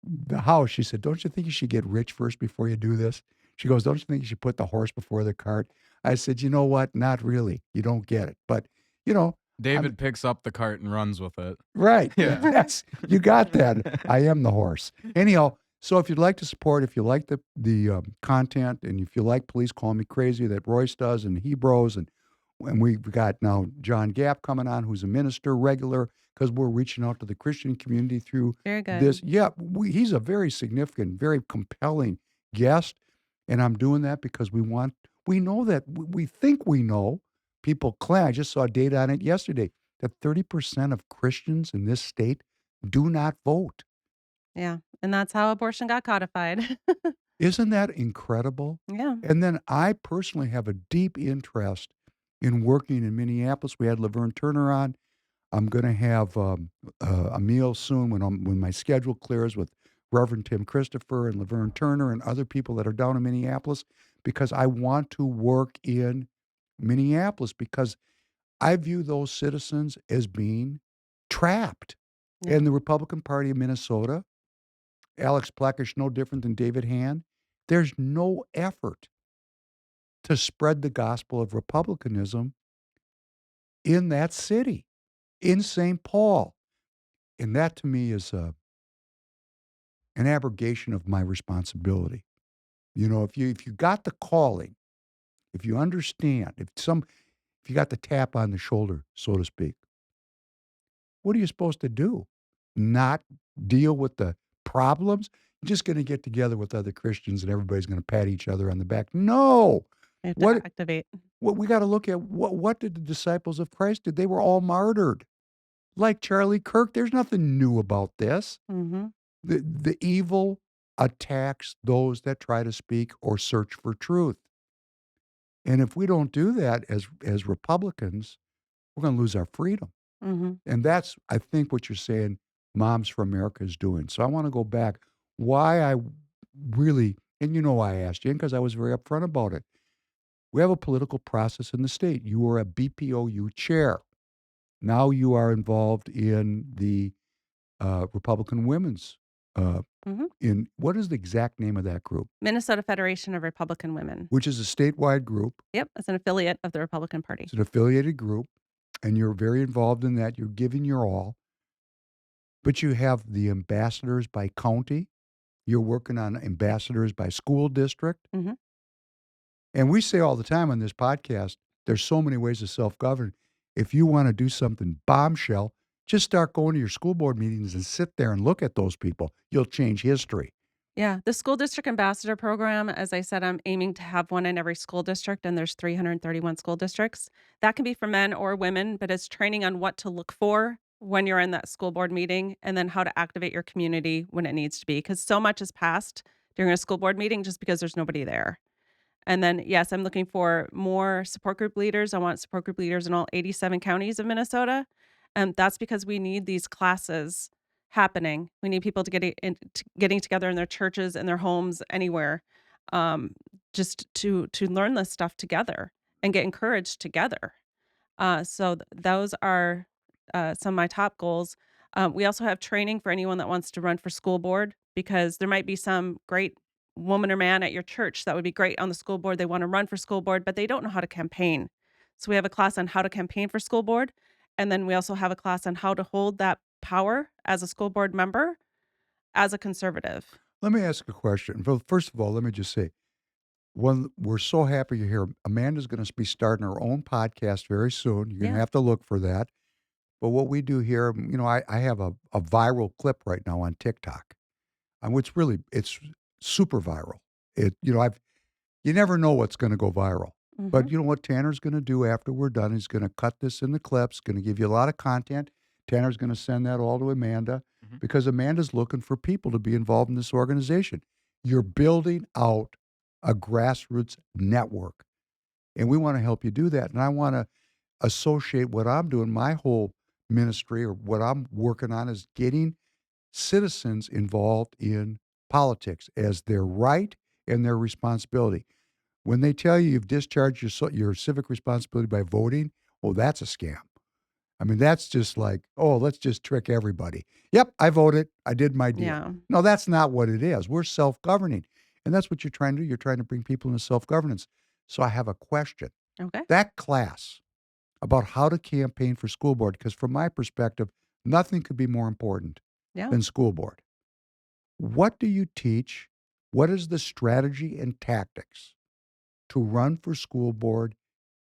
the house, she said, "Don't you think you should get rich first before you do this?" She goes, "Don't you think you should put the horse before the cart?" I said, "You know what? Not really. You don't get it." But, you know, David picks up the cart and runs with it. right. Yeah. That's, you got that. I am the horse. Anyhow, so if you'd like to support, if you like the content, and if you like Police Call Me Crazy that Royce does and Hebrews, and we've got now John Gapp coming on, who's a minister regular, because we're reaching out to the Christian community through Very good. this. Yeah, he's a very significant, very compelling guest, and I'm doing that because we know that we think we know. People claim, I just saw data on it yesterday, that 30% of Christians in this state do not vote. Yeah. And that's how abortion got codified. Isn't that incredible? Yeah. And then I personally have a deep interest in working in Minneapolis. We had Laverne Turner on. I'm going to have a meal soon when my schedule clears with Reverend Tim Christopher and Laverne Turner and other people that are down in Minneapolis, because I want to work in Minneapolis because I view those citizens as being trapped. Yeah. In the Republican Party of Minnesota, Alex Plekish, no different than David Hand, there's no effort to spread the gospel of republicanism in that city, in St. Paul. And that to me is an abrogation of my responsibility. You know, if you got the calling, if you understand, if you got the tap on the shoulder, so to speak, what are you supposed to do? Not deal with the problems? You're just going to get together with other Christians and everybody's going to pat each other on the back. No. We have to What activate. what we got to look at, what did the disciples of Christ do? They were all martyred. Like Charlie Kirk, there's nothing new about this. Mm-hmm. The evil attacks those that try to speak or search for truth. And if we don't do that as Republicans, we're going to lose our freedom. Mm-hmm. And that's, I think, what you're saying Moms for America is doing. So I want to go back. Why I really, and you know why I asked you, because I was very upfront about it. We have a political process in the state. You were a BPOU chair. Now you are involved in the Republican Women's. Mm-hmm. In what is the exact name of that group? Minnesota Federation of Republican Women. Which is a statewide group. Yep. It's an affiliate of the Republican Party. It's an affiliated group, and you're very involved in that. You're giving your all. But you have the ambassadors by county. You're working on ambassadors by school district. Mm-hmm. And we say all the time on this podcast, there's so many ways to self-govern. If you want to do something bombshell, just start going to your school board meetings and sit there and look at those people. You'll change history. Yeah. The school district ambassador program, as I said, I'm aiming to have one in every school district, and there's 331 school districts. That can be for men or women, but it's training on what to look for when you're in that school board meeting, and then how to activate your community when it needs to be. Because so much is passed during a school board meeting just because there's nobody there. And then, yes, I'm looking for more support group leaders. I want support group leaders in all 87 counties of Minnesota. And that's because we need these classes happening. We need people to getting together in their churches, in their homes, anywhere, um, just to learn this stuff together and get encouraged together. So those are some of my top goals. We also have training for anyone that wants to run for school board, because there might be some great woman or man at your church that would be great on the school board. They want to run for school board, but they don't know how to campaign. So we have a class on how to campaign for school board. And then we also have a class on how to hold that power as a school board member as a conservative. Let me ask a question. Well, first of all, let me just say, we're so happy you're here. Amanda's going to be starting her own podcast very soon. You're going to Yeah. have to look for that. But what we do here, you know, I have a viral clip right now on TikTok, which really, it's super viral. You never know what's going to go viral. Mhm. But you know what Tanner's going to do after we're done? He's going to cut this into clips, going to give you a lot of content. Tanner's going to send that all to Amanda Mhm. because Amanda's looking for people to be involved in this organization. You're building out a grassroots network, and we want to help you do that. And I want to associate what I'm doing, my whole ministry, or what I'm working on is getting citizens involved in politics as their right and their responsibility. When they tell you you've discharged your civic responsibility by voting, oh, that's a scam. I mean, that's just like, oh, let's just trick everybody. Yep, I voted. I did my deal. Yeah. No, that's not what it is. We're self-governing. And that's what you're trying to do. You're trying to bring people into self-governance. So I have a question. Okay. That class about how to campaign for school board, because from my perspective, nothing could be more important Yeah. than school board. What do you teach? What is the strategy and tactics to run for school board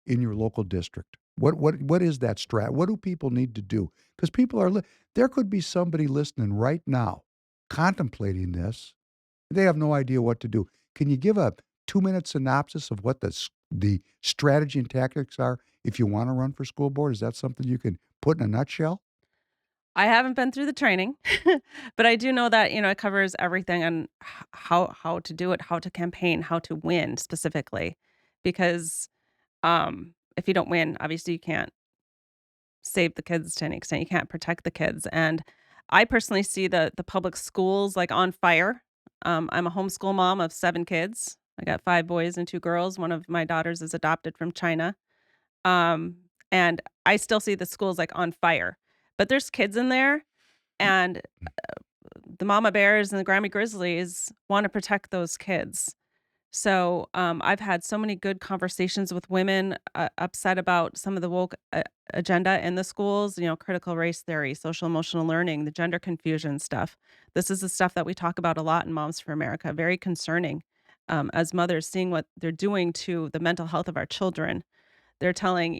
in your local district? What is that strat? What do people need to do? Because people are there could be somebody listening right now contemplating this. They have no idea what to do. Can you give a 2-minute synopsis of what the strategy and tactics are if you want to run for school board? Is that something you can put in a nutshell? I haven't been through the training, but I do know that, it covers everything on how to do it, how to campaign, how to win specifically. Because if you don't win, obviously you can't save the kids to any extent. You can't protect the kids. And I personally see the public schools like on fire. I'm a homeschool mom of 7 kids. I got 5 boys and 2 girls. One of my daughters is adopted from China. Um, and I still see the schools like on fire. But there's kids in there, and the mama bears and the Grammy Grizzlies want to protect those kids. So I've had so many good conversations with women upset about some of the woke agenda in the schools, critical race theory, social emotional learning, the gender confusion stuff. This is the stuff that we talk about a lot in Moms for America. Very concerning as mothers, seeing what they're doing to the mental health of our children. They're telling,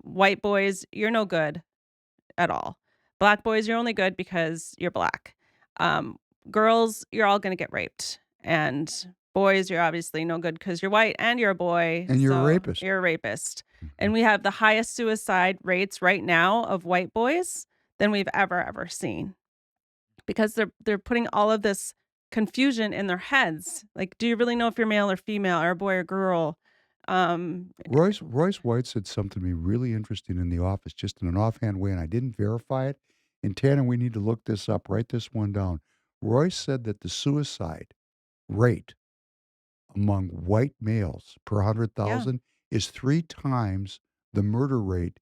white boys, you're no good at all. Black boys, you're only good because you're black. Um, Girls, you're all gonna get raped. And boys, you're obviously no good because you're white and you're a boy, And you're a so rapist. you're a rapist. Mhm. And we have the highest suicide rates right now of white boys than we've ever seen because they're putting all of this confusion in their heads. Like, do you really know if you're male or female or a boy or girl? Um, Royce White said something to me really interesting in the office, just in an offhand way, and I didn't verify it. And Tanner, we need to look this up. Write this one down. Royce said that the suicide rate among white males per yeah. 100,000 is 3 times the murder rate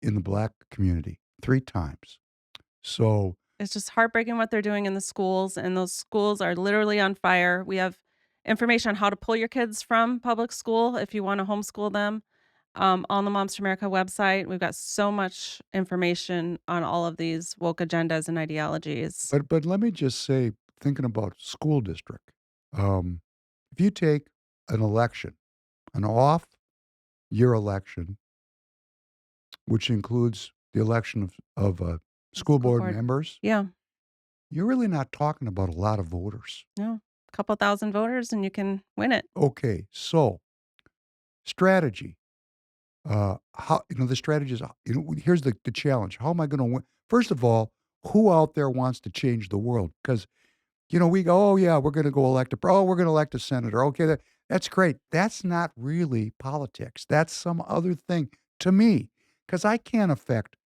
in the black community. 3 times. So, It's just heartbreaking what they're doing in the schools, and those schools are literally on fire. We have information on how to pull your kids from public school if you want to homeschool them on the Moms for America website. We've got so much information on all of these woke agendas and ideologies. but let me just say, thinking about school district, um, if you take an election, an off-year election, which includes the election of school School board board. members, Yeah. you're really not talking about a lot of voters. Yeah. A couple thousand voters and you can win it. Okay, so strategy. How the strategy is. Here's the challenge. How am I going to win? First of all, who out there wants to change the world? Because we go, oh yeah, we're going to go elect we're going to elect a senator. Okay, that's great. That's not really politics. That's some other thing to me, because I can't affect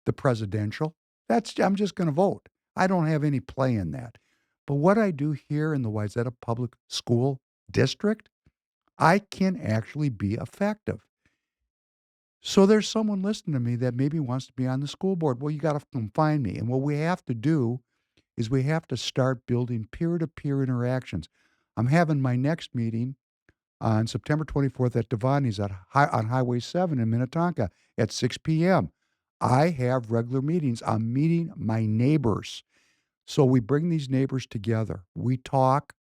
the presidential. I'm just going to vote. I don't have any play in that. But what I do here in the Wayzata Public School District, I can actually be effective. So there's someone listening to me that maybe wants to be on the school board. Well, you got to come find me. And what we have to do is we have to start building peer-to-peer interactions. I'm having my next meeting on September 24th at Devani's on Highway 7 in Minnetonka at 6 p.m. I have regular meetings. I'm meeting my neighbors. So we bring these neighbors together. We talk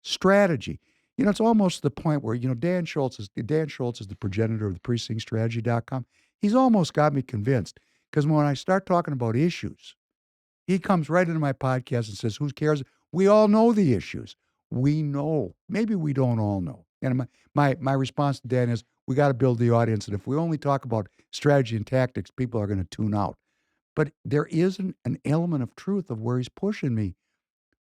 strategy. It's almost the point where, Dan Schultz is the progenitor of the precinctstrategy.com. He's almost got me convinced, because when I start talking about issues, he comes right into my podcast and says, who cares? We all know the issues. We know. Maybe we don't all know. And my response to Dan is we got to build the audience. And if we only talk about strategy and tactics, people are going to tune out. But there is an element of truth of where he's pushing me.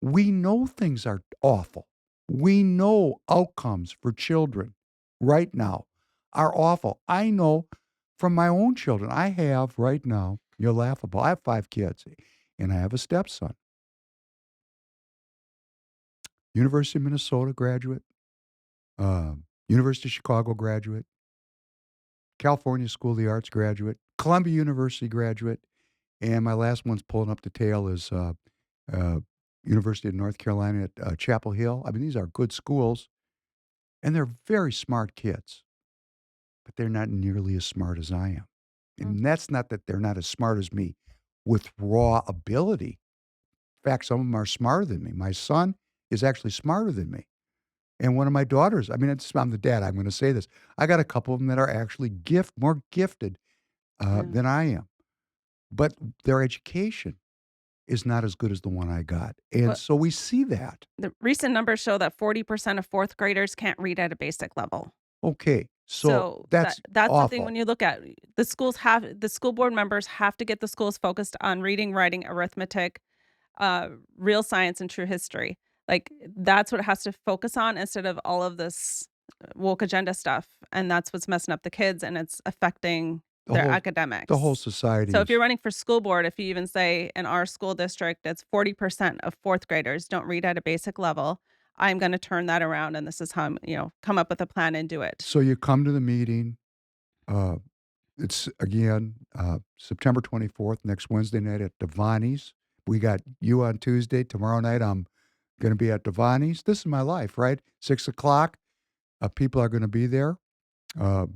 We know things are awful. We know outcomes for children right now are awful. I know from my own children. I have right now, you're laughable. I have 5 kids and I have a stepson. University of Minnesota graduate, University of Chicago graduate, California School of the Arts graduate, Columbia University graduate, and my last one's pulling up the tail is uh, University of North Carolina at Chapel Hill. I mean, these are good schools, and they're very smart kids, but they're not nearly as smart as I am. Mm. And that's not that they're not as smart as me with raw ability. In fact, some of them are smarter than me. My son is actually smarter than me. And one of my daughters, I mean, I'm the dad, I'm going to say this. I got a couple of them that are actually more gifted Yeah. than I am. But their education is not as good as the one I got. And Well, so we see that. the recent numbers show that 40% of fourth graders can't read at a basic level. Okay. So So that's that's something awful. when you look at the school board members have to get the schools focused on reading, writing, arithmetic, real science, and true history. Like that's what it has to focus on instead of all of this woke agenda stuff. And that's what's messing up the kids and it's affecting The their whole the whole academics. society So if is you're running for school board, if you even say in our school district, it's 40% of fourth graders don't read at a basic level. I'm going to turn that around, and this is how I'm, come up with a plan and do it. so you come to the meeting, uh, it's again September 24th, next Wednesday night at Devani's. We got you on Tuesday. Tomorrow night I'm going to be at Devani's. This is my life, right? 6 o'clock. People are going to be there. Uh,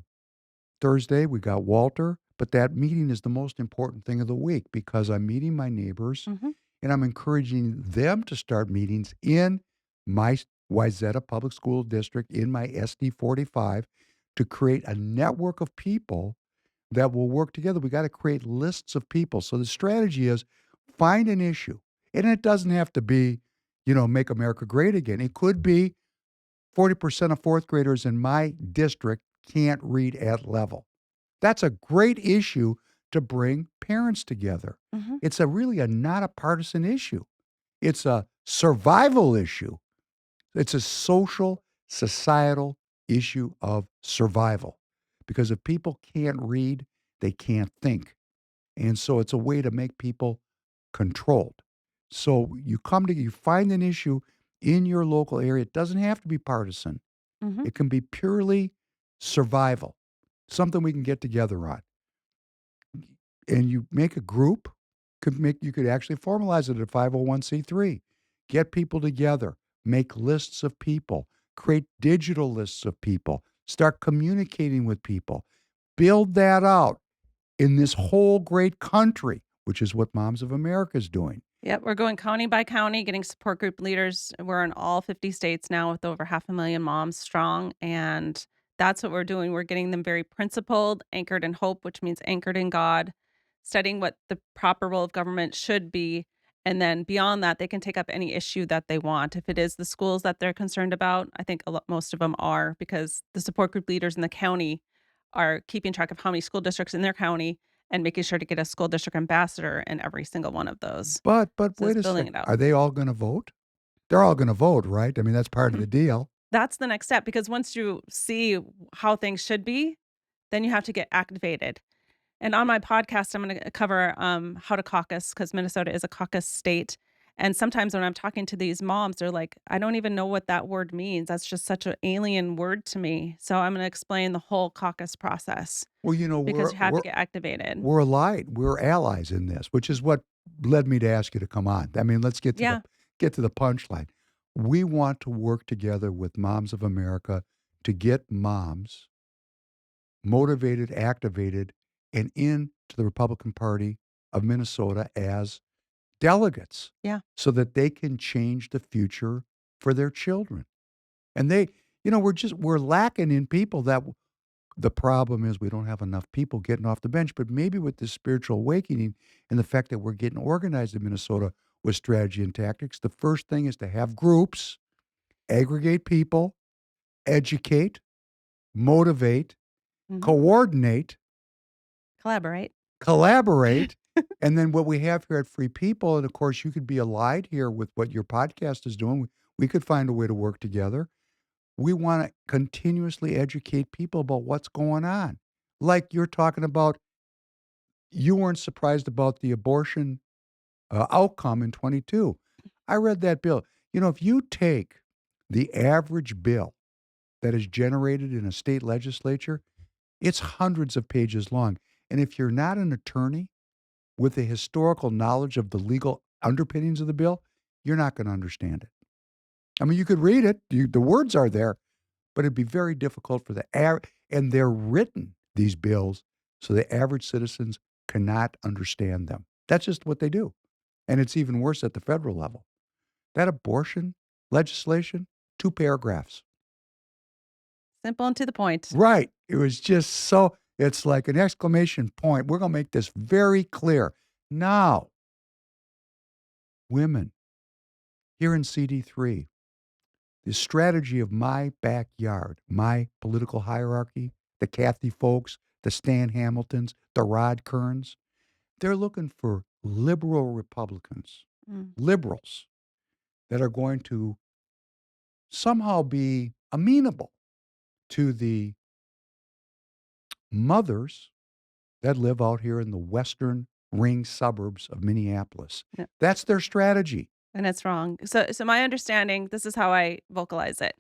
Thursday, we got Walter, but that meeting is the most important thing of the week because I'm meeting my neighbors Mhm. and I'm encouraging them to start meetings in my Wayzata Public School District, in my SD 45, to create a network of people that will work together. We got to create lists of people. So the strategy is find an issue. And it doesn't have to be, make America great again. It could be 40% of fourth graders in my district can't read at level. That's a great issue to bring parents together. Mhm. It's not a partisan issue. It's a survival issue. It's a social, societal issue of survival. Because if people can't read, they can't think. And so it's a way to make people controlled. So you find an issue in your local area. It doesn't have to be partisan. Mhm. It can be purely survival, something we can get together on. And you make a group, you could actually formalize it at a 501c3. Get people together, make lists of people, create digital lists of people, start communicating with people, build that out in this whole great country, which is what Moms of America is doing. Yep, we're going county by county, getting support group leaders. We're in all 50 states now with over 500,000 moms strong. And that's what we're doing. We're getting them very principled, anchored in hope, which means anchored in God, studying what the proper role of government should be. And then beyond that, they can take up any issue that they want. If it is the schools that they're concerned about, I think most of them are because the support group leaders in the county are keeping track of how many school districts in their county and making sure to get a school district ambassador in every single one of those. But So it's wait a building second. it out. Are they all going to vote? They're all going to vote, right? I mean, that's part of the deal. That's the next step because once you see how things should be, then you have to get activated. And on my podcast, I'm going to cover how to caucus because Minnesota is a caucus state. And sometimes when I'm talking to these moms, they're like, I don't even know what that word means. That's just such an alien word to me. So I'm going to explain the whole caucus process Well, because you have to get activated. we're allied. We're allies in this, which is what led me to ask you to come on. I mean, let's Yeah. get to the punchline. We want to work together with Moms of America to get moms motivated, activated, and into the Republican Party of Minnesota as delegates Yeah. so that they can change the future for their children. And we're lacking in people the problem is we don't have enough people getting off the bench, but maybe with this spiritual awakening and the fact that we're getting organized in Minnesota with strategy and tactics, the first thing is to have groups aggregate people, educate, motivate, Mhm. coordinate, Collaborate. collaborate. And then what we have here at Free People, and of course, you could be allied here with what your podcast is doing. We could find a way to work together. We want to continuously educate people about what's going on. Like you're talking about, you weren't surprised about the abortion outcome in 22. I read that bill. If you take the average bill that is generated in a state legislature, it's hundreds of pages long. And if you're not an attorney with the historical knowledge of the legal underpinnings of the bill, you're not going to understand it. I mean, you could read it, the words are there, but it'd be very difficult for and they're written, these bills, so the average citizens cannot understand them. That's just what they do. And it's even worse at the federal level. That abortion legislation, 2 paragraphs. Simple and to the point. Right. It was just it's like an exclamation point. We're going to make this very clear. Now, women, here in CD3, the strategy of my backyard, my political hierarchy, the Kathy folks, the Stan Hamiltons, the Rod Kerns, they're looking for liberal Republicans, Mm. liberals that are going to somehow be amenable to the mothers that live out here in the western ring suburbs of Minneapolis. Yeah. That's their strategy. And it's wrong. So my understanding, this is how I vocalize it.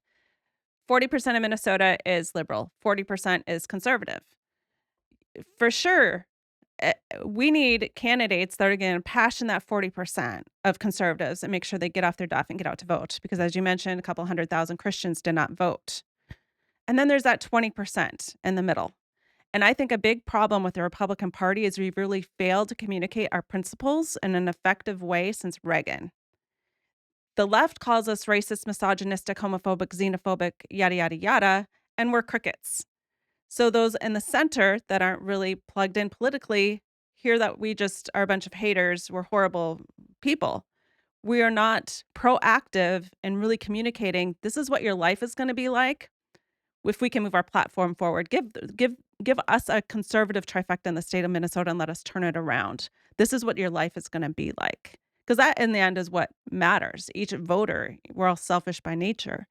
40% of Minnesota is liberal, 40% is conservative. For sure, we need candidates that are going to passion that 40% of conservatives and make sure they get off their duff and get out to vote. Because as you mentioned, a couple 100,000 Christians did not vote. And then there's that 20% in the middle. And I think a big problem with the Republican Party is we've really failed to communicate our principles in an effective way since Reagan. The left calls us racist, misogynistic, homophobic, xenophobic, yada, yada, yada, and we're crickets. So those in the center that aren't really plugged in politically hear that we just are a bunch of haters, we're horrible people. We are not proactive in really communicating, this is what your life is going to be like if we can move our platform forward. Give us a conservative trifecta in the state of Minnesota and let us turn it around. This is what your life is going to be like. Because that, in the end, is what matters. Each voter, we're all selfish by nature.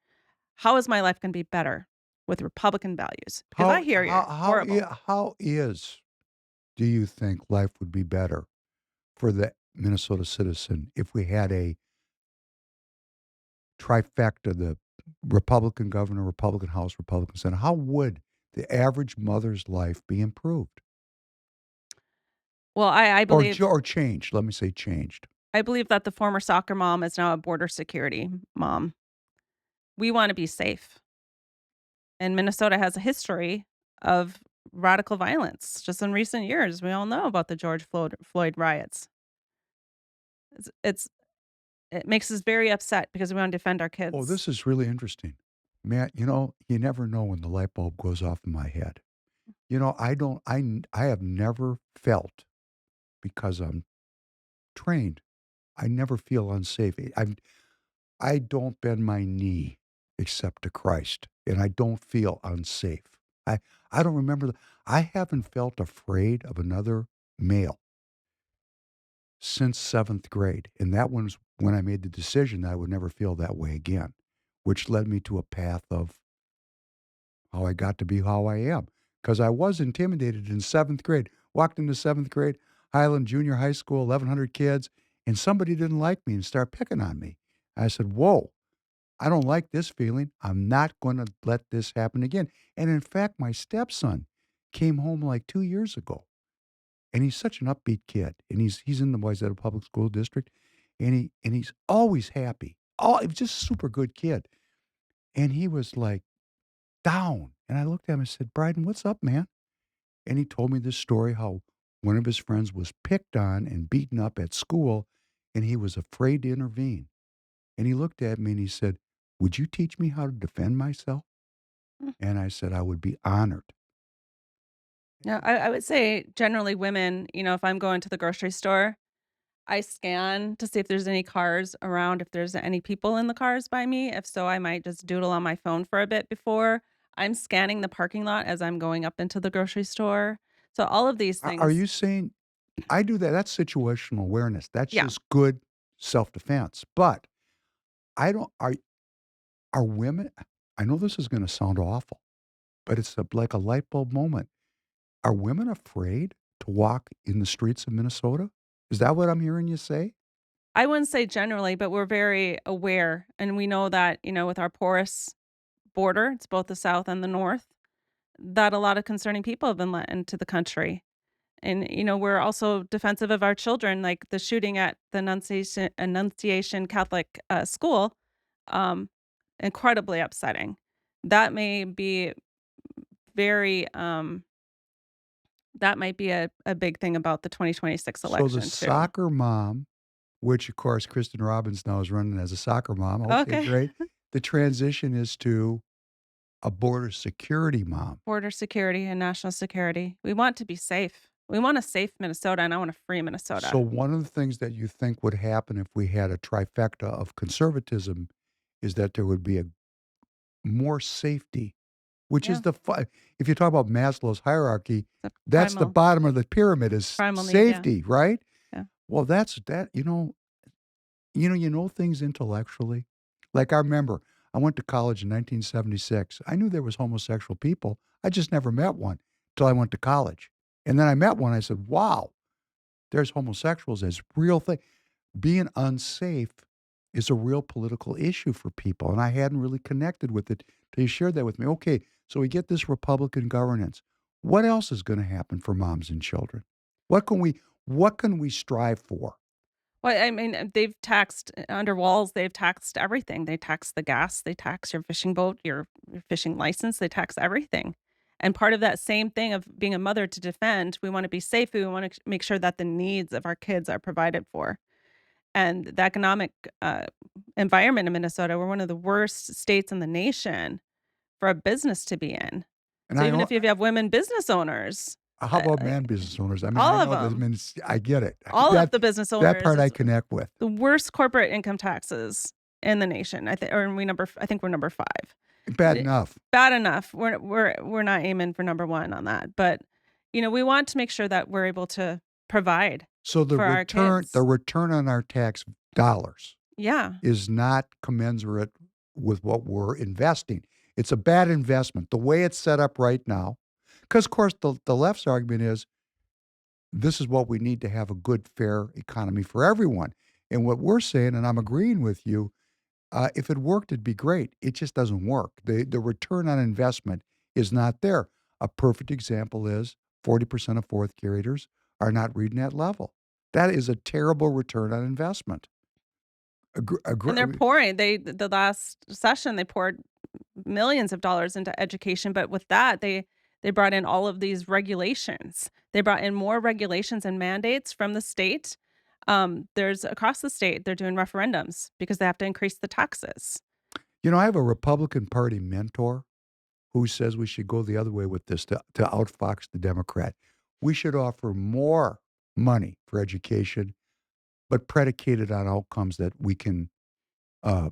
How is my life going to be better with Republican values? Because I hear you. Horrible. How do you think life would be better for the Minnesota citizen if we had a trifecta, the Republican governor, Republican House, Republican Senate? How would the average mother's life be improved? Well, I believe Or changed? Let me say changed. I believe that the former soccer mom is now a border security mom. We want to be safe. And Minnesota has a history of radical violence. Just in recent years, we all know about the George Floyd riots. It's it makes us very upset because we want to defend our kids. Oh, this is really interesting. Matt, you never know when the light bulb goes off in my head. I have never felt, because I'm trained, I never feel unsafe. I don't bend my knee except to Christ, and I don't feel unsafe. I don't remember. I haven't felt afraid of another male since 7th grade, and that was when I made the decision that I would never feel that way again, which led me to a path of how I got to be how I am. Because I was intimidated in 7th grade. Walked into 7th grade, Highland Junior High School, 1,100 kids, and somebody didn't like me and started picking on me. I said, whoa, I don't like this feeling. I'm not going to let this happen again. And in fact, my stepson came home like 2 years ago, and he's such an upbeat kid. And he's in the Wayzata Public School District, and he's always happy. He's just a super good kid. And he was like down. And I looked at him and said, Bryden, what's up, man? And he told me this story how one of his friends was picked on and beaten up at school, and he was afraid to intervene. And he looked at me and he said, would you teach me how to defend myself? Mm. And I said, I would be honored. Yeah, I would say generally women, if I'm going to the grocery store, I scan to see if there's any cars around, if there's any people in the cars by me. If so, I might just doodle on my phone for a bit before. I'm scanning the parking lot as I'm going up into the grocery store. So all of these Are things. you saying I do that? That's situational awareness. That's Yeah. just good self-defense. But I don't are women I know this is gonna sound awful, but it's like a light bulb moment. Are women afraid to walk in the streets of Minnesota? Is that what I'm hearing you say? I wouldn't say generally, but we're very aware, and we know that, with our porous border, it's both the South and the North, that a lot of concerning people have been let into the country. And, we're also defensive of our children, like the shooting at the Annunciation Catholic, school, um, incredibly upsetting. That may be very, that might be a big thing about the 2026 So the election too. soccer mom, which of course Kristen Robbins now is running as a soccer mom. Okay, Okay. great. The transition is to a border security mom. Border security and national security. We want to be safe. We want a safe Minnesota, and I want a free So Minnesota. one of the things that you think would happen if we had a trifecta of conservatism is that there would be a more safety, which is Yeah, if you talk about Maslow's hierarchy, the that's the bottom of the pyramid is primal need, yeah, safety, right? yeah. Well, that's that, you know things intellectually. Like I remember I went to college in 1976. I knew there was homosexual people. I just never met one till I went to college. And then I met one. I said, "Wow, there's homosexuals as real thing." Being unsafe is a real political issue for people, and I hadn't really connected with it till you shared that with me. Okay, so we get this Republican governance. What else is going to happen for moms and children? What can we strive for? Well, I mean, they've taxed under walls, they've taxed everything. They tax the gas, they tax your fishing boat, your fishing license, they tax everything. And part of that same thing of being a mother to defend, we want to be safe, we want to make sure that the needs of our kids are provided for. And the economic environment in Minnesota, we're one of the worst states in the nation for a business to be in. And So I even know if you have women business owners, how about like man business owners? I mean, I all of know that. I them, mean, I get it. all of That the business that owners, part I it's connect with. the worst corporate income taxes in the nation. I think we're number 5. Bad The enough. Bad enough. We're not aiming for number 1 on that, but, we want to make sure that we're able to provide So the for our return the kids. return on our tax dollars Yeah. is not commensurate with what we're investing. It's a bad investment. The way it's set up right now, because of course the left's argument is this is what we need to have a good, fair economy for everyone. And what we're saying, and I'm agreeing with you, if it worked, it'd be great. It just doesn't work. The return on investment is not there. A perfect example is 40% of fourth graders are not reading at level. That is a terrible return on investment. And they're Agree, pouring. The last session, they poured millions of dollars into education, but with that, they brought in all of these regulations. They brought in more regulations and mandates from the state. There's across the state, they're doing referendums because they have to increase the taxes. I have a Republican Party mentor who says we should go the other way with this to outfox the Democrat. We should offer more money for education, but predicated on outcomes that we can uh,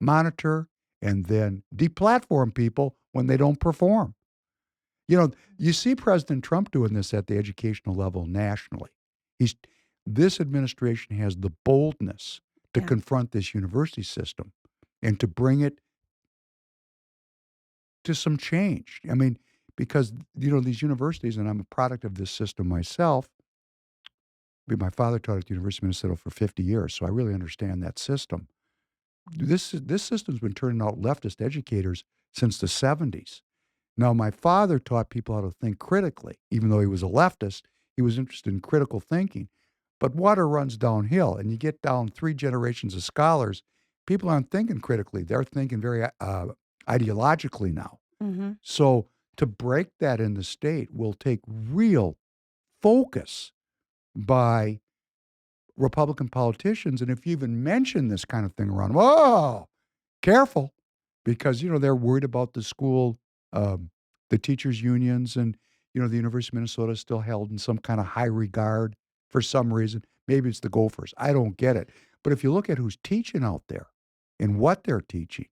monitor and then deplatform people when they don't perform. You see President Trump doing this at the educational level nationally. He's This administration has the boldness to Yeah. confront this university system and to bring it to some change. I mean, because these universities, and I'm a product of this system myself. My father taught at the University of Minnesota for 50 years, so I really understand that system. This system's been turning out leftist educators since the 70s. Now, my father taught people how to think critically. Even though he was a leftist, he was interested in critical thinking. But water runs downhill, and you get down 3 generations of scholars, people aren't thinking critically. They're thinking very ideologically now. Mhm. So to break that in the state will take real focus by Republican politicians. And if you even mention this kind of thing around, whoa, careful, because they're worried about the school, the teachers' unions, and the University of Minnesota is still held in some kind of high regard for some reason. Maybe it's the Gophers. I don't get it. But if you look at who's teaching out there and what they're teaching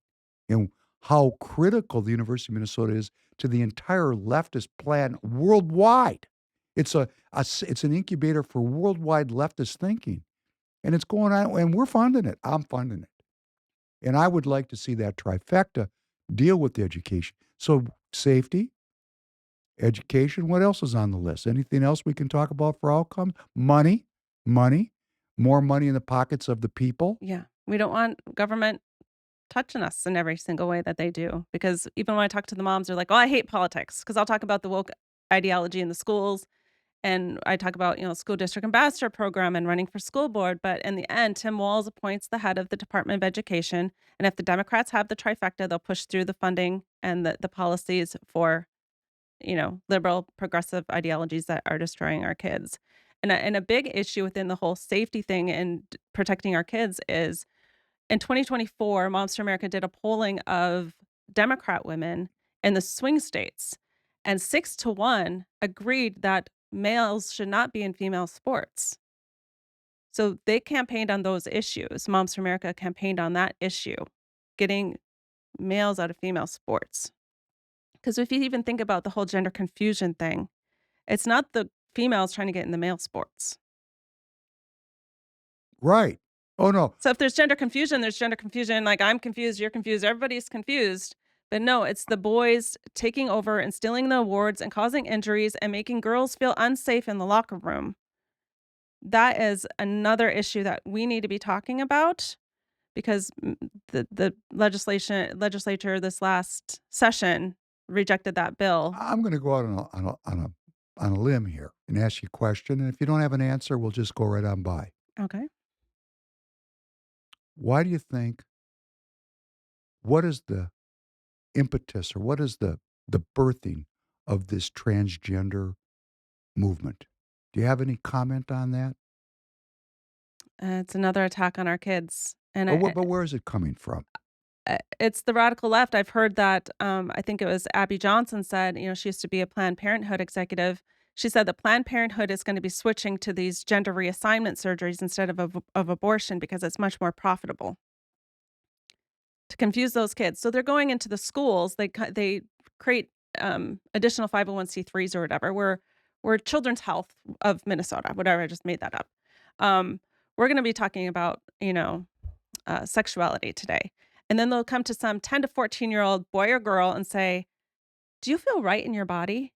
and how critical the University of Minnesota is to the entire leftist plan worldwide, it's it's an incubator for worldwide leftist thinking. And it's going on, and we're funding it. I'm funding it. And I would like to see that trifecta deal with the education. So safety, education, what else is on the list? Anything else we can talk about for outcomes? Money, more money in the pockets of the people. Yeah. We don't want government touching us in every single way that they do. Because even when I talk to the moms, they're like, oh, I hate politics. Because I'll talk about the woke ideology in the schools. And I talk about, school district ambassador program and running for school board. But in the end, Tim Walz appoints the head of the Department of Education. And if the Democrats have the trifecta, they'll push through the funding and the policies for, liberal progressive ideologies that are destroying our kids. And a big issue within the whole safety thing and protecting our kids is in 2024, Moms for America did a polling of Democrat women in the swing states, and 6-1 agreed that males should not be in female sports. So they campaigned on those issues. Moms for America campaigned on that issue, getting males out of female sports. Because if you even think about the whole gender confusion thing, it's not the females trying to get in the male sports. Right. Oh, no. So if there's gender confusion, there's gender confusion. Like I'm confused, you're confused, everybody's confused. But no, it's the boys taking over and stealing the awards and causing injuries and making girls feel unsafe in the locker room. That is another issue that we need to be talking about because the legislature this last session rejected that bill. I'm going to go out on a limb here and ask you a question. And if you don't have an answer, we'll just go right on by. Okay. Why do you think, what is the impetus or what is the birthing of this transgender movement? Do you have any comment on that? It's another attack on our kids. And But where is it coming from? it's the radical left. I've heard that, I think it was Abby Johnson said, she used to be a Planned Parenthood executive. She said that Planned Parenthood is going to be switching to these gender reassignment surgeries instead of abortion because it's much more profitable to confuse those kids. So they're going into the schools. They create additional 501(c)(3)s or whatever. We're Children's Health of Minnesota, whatever. I just made that up. We're going to be talking about sexuality today. And then they'll come to some 10 to 14-year-old boy or girl and say, do you feel right in your body?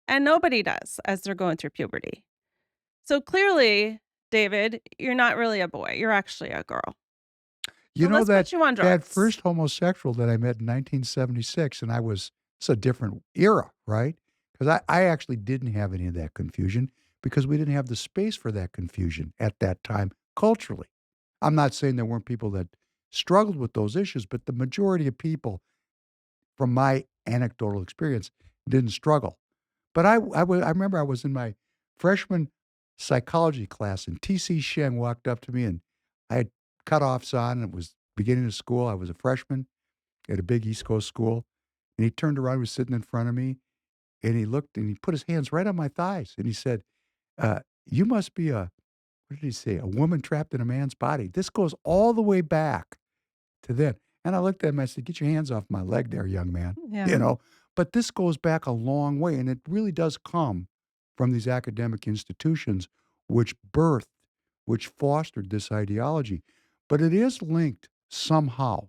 And nobody does as they're going through puberty. So clearly, David, you're not really a boy. You're actually a girl. You So know let's put you on that drugs. first homosexual that I met in 1976, and it's a different era, right? Because I actually didn't have any of that confusion because we didn't have the space for that confusion at that time culturally. I'm not saying there weren't people that struggled with those issues, but the majority of people, from my anecdotal experience, didn't struggle. But I remember I was in my freshman psychology class, and T.C. Sheng walked up to me, and I had cutoffs on, and it was beginning of school. I was a freshman at a big East Coast school, and he turned around, he was sitting in front of me, and he looked, and he put his hands right on my thighs, and he said, you must be what did he say? A woman trapped in a man's body. This goes all the way back to then. And I looked at him, I said, get your hands off my leg there, young man. Yeah. But this goes back a long way, and it really does come from these academic institutions which birthed, which fostered this ideology. But it is linked somehow,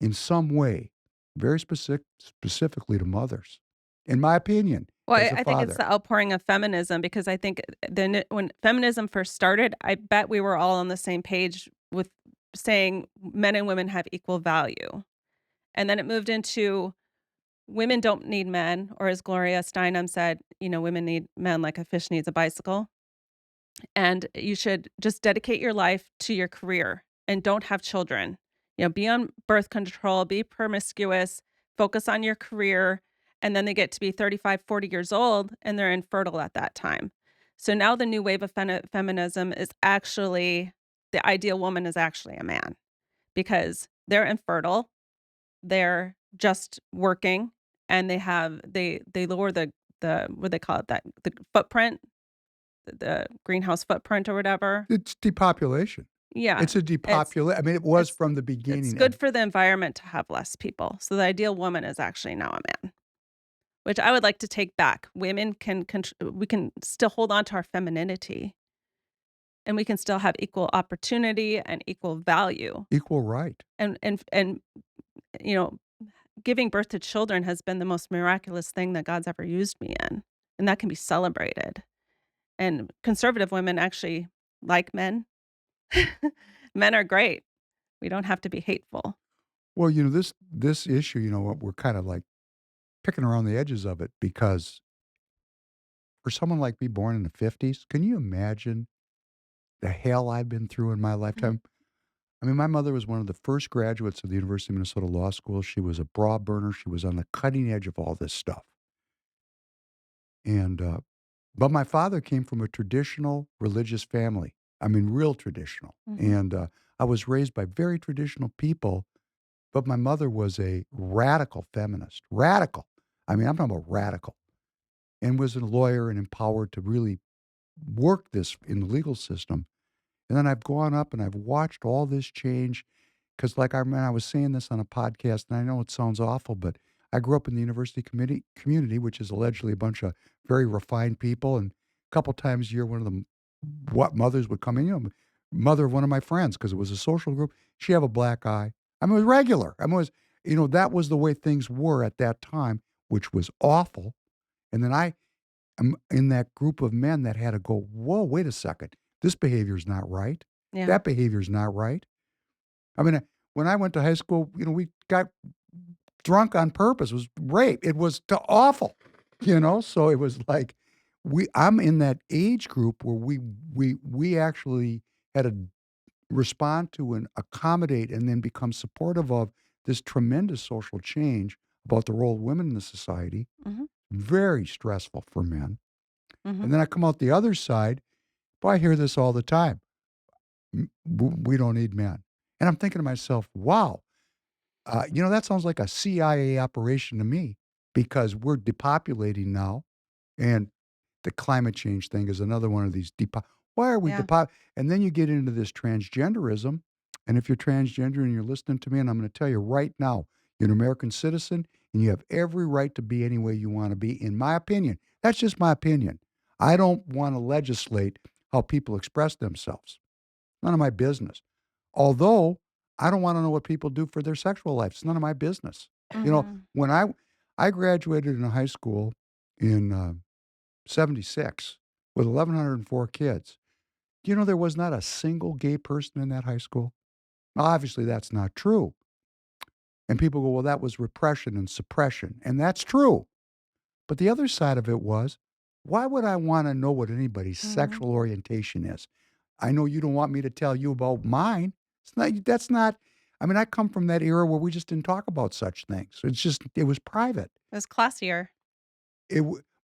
in some way, very specifically to mothers, in my opinion, Well, as a I think it's father. the outpouring of feminism because I think then when feminism first started, I bet we were all on the same page with saying men and women have equal value. And then it moved into women don't need men, or as Gloria Steinem said, women need men like a fish needs a bicycle. And you should just dedicate your life to your career and don't have children. Be on birth control, be promiscuous, focus on your career. And then they get to be 35, 40 years old and they're infertile at that time. So now the new wave of feminism is actually the ideal woman is actually a man because they're infertile. They're just working and they lower the what do they call it, that the footprint the greenhouse footprint or whatever. It's depopulation. Yeah. It's a depopulation. I mean, it was It's from the it's beginning. good for the environment to have less people. So the ideal woman is actually now a man, which I would like to take back. Women we can still hold on to our femininity, and we can still have equal opportunity and equal value. Equal right. And you know, giving birth to children has been the most miraculous thing that God's ever used me in, and that can be celebrated. And conservative women actually like men. Men are great. We don't have to be hateful. Well, this issue, we're kind of like picking around the edges of it because for someone like me born in the 50s, can you imagine the hell I've been through in my Mhm. lifetime? I mean, my mother was one of the first graduates of the University of Minnesota Law School. She was a bra burner. She was on the cutting edge of all this stuff. And, but my father came from a traditional religious family. I mean, real traditional. Mhm. And I was raised by very traditional people, but my mother was a radical feminist. Radical. I mean, I'm talking about radical. And was a lawyer and empowered to really work this in the legal system. And then I've gone up and I've watched all this change because, like I was saying this on a podcast, and I know it sounds awful, but I grew up in the university community, which is allegedly a bunch of very refined people. And a couple times a year, one of them, what mothers would come in, mother of one of my friends, because it was a social group, she have a black eye. I mean, it was regular. I mean, it was, that was the way things were at that time, which was awful. And then I'm in that group of men that had to go, whoa, wait a second. This behavior is not right. Yeah. That behavior is not right. I mean, when I went to high school, we got drunk on purpose. It was rape. It was awful, So it was like I'm in that age group where we actually had to respond to and accommodate and then become supportive of this tremendous social change about the role of women in the society. Mhm. Very stressful for men. Mhm. And then I come out the other side. Boy, I hear this all the time. We don't need men. And I'm thinking to myself, wow, that sounds like a CIA operation to me because we're depopulating now. And the climate change thing is another one of these why are we Yeah. And then you get into this transgenderism. And if you're transgender and you're listening to me, and I'm going to tell you right now, you're an American citizen and you have every right to be any way you want to be, in my opinion. That's just my opinion. I don't want to legislate how people express themselves. None of my business. Although I don't want to know what people do for their sexual life. It's none of my business. Mhm. When I graduated in high school in 76 with 1,104 kids. Do you know there was not a single gay person in that high school? Well, obviously, that's not true. And people go, well, that was repression and suppression. And that's true. But the other side of it was, why would I want to know what anybody's Mhm. sexual orientation is? I know you don't want me to tell you about mine. That's not, I mean, I come from that era where we just didn't talk about such things. It was private. It was classier.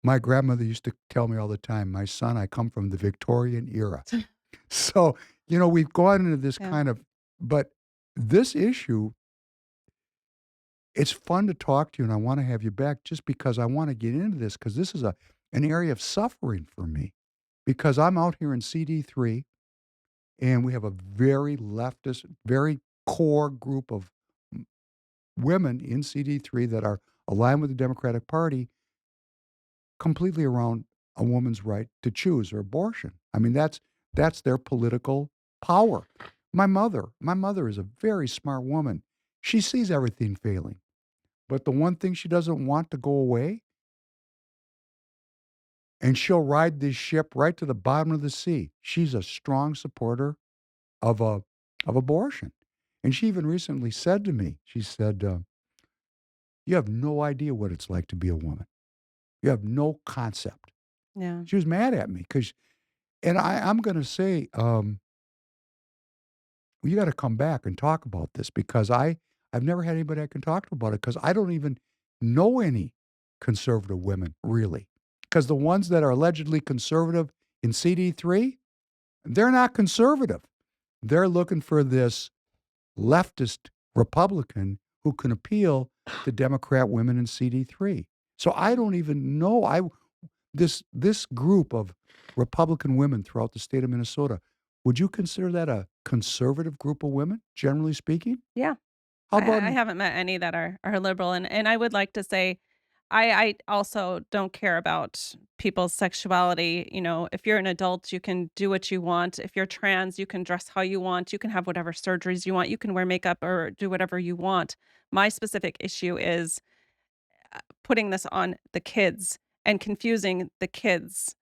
My grandmother used to tell me all the time, my son, I come from the Victorian era. So, we've gone into this Yeah. but this issue, it's fun to talk to you and I want to have you back just because I want to get into this because this is an area of suffering for me because I'm out here in CD3 and we have a very leftist, very core group of m- women in CD3 that are aligned with the Democratic Party completely around a woman's right to choose her abortion. I mean, that's their political power. My mother is a very smart woman. She sees everything failing. But the one thing she doesn't want to go away, and she'll ride this ship right to the bottom of the sea. She's a strong supporter of abortion. And she even recently said to me, she said, "You have no idea what it's like to be a woman. You have no concept." Yeah. She was mad at me because and I'm gonna say, you gotta come back and talk about this because I've never had anybody I can talk to about it because I don't even know any conservative women, really. Because the ones that are allegedly conservative in CD3, they're not conservative. They're looking for this leftist Republican who can appeal to Democrat women in CD3. So I don't even know. this group of Republican women throughout the state of Minnesota, would you consider that a conservative group of women, generally speaking? Yeah. How about I haven't met any that are liberal, and I would like to say I also don't care about people's sexuality. You know, if you're an adult, you can do what you want. If you're trans, you can dress how you want. You can have whatever surgeries you want. You can wear makeup or do whatever you want. My specific issue is putting this on the kids and confusing the kids.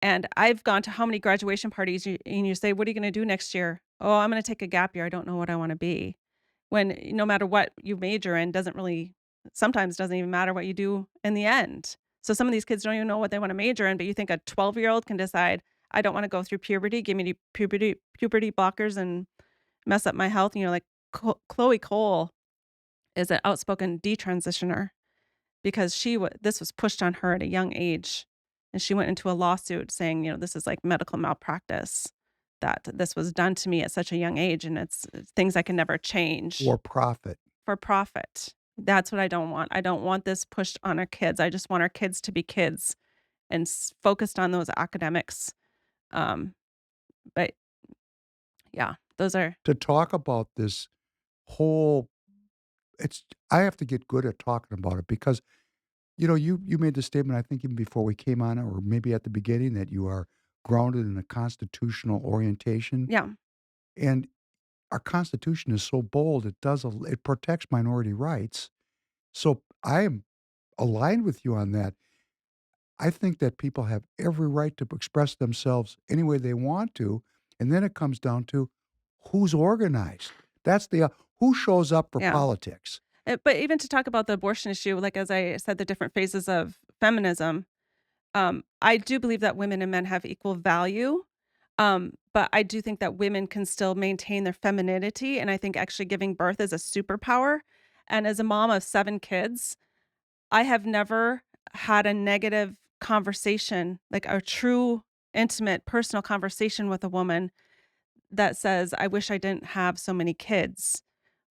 And I've gone to how many graduation parties and you say, "What are you gonna do next year?" "Oh, I'm gonna take a gap year. I don't know what I wanna be." When no matter what you major in doesn't really sometimes doesn't even matter what you do in the end. So some of these kids don't even know what they wanna major in, but you think a 12-year-old can decide, "I don't wanna go through puberty, give me the puberty blockers and mess up my health," and you're like, Chloe Cole is an outspoken detransitioner because this was pushed on her at a young age, and she went into a lawsuit saying, "This is like medical malpractice, that this was done to me at such a young age, and it's things I can never change for profit? for profit." That's what I don't want. I don't want this pushed on our kids. I just want our kids to be kids and focused on those academics. Um, but yeah, those are To talk about this whole it's I have to get good at talking about it because, you made the statement, I think even before we came on, or maybe at the beginning, that you are grounded in a constitutional orientation, yeah, and our Constitution is so bold, it protects minority rights. So I am aligned with you on that. I think that people have every right to express themselves any way they want to, and then it comes down to who's organized. That's who shows up for yeah. politics. But even to talk about the abortion issue, like as I said, the different phases of feminism, I do believe that women and men have equal value. But I do think that women can still maintain their femininity. And I think actually giving birth is a superpower. And as a mom of 7 kids, I have never had a negative conversation, like a true, intimate, personal conversation with a woman that says, "I wish I didn't have so many kids."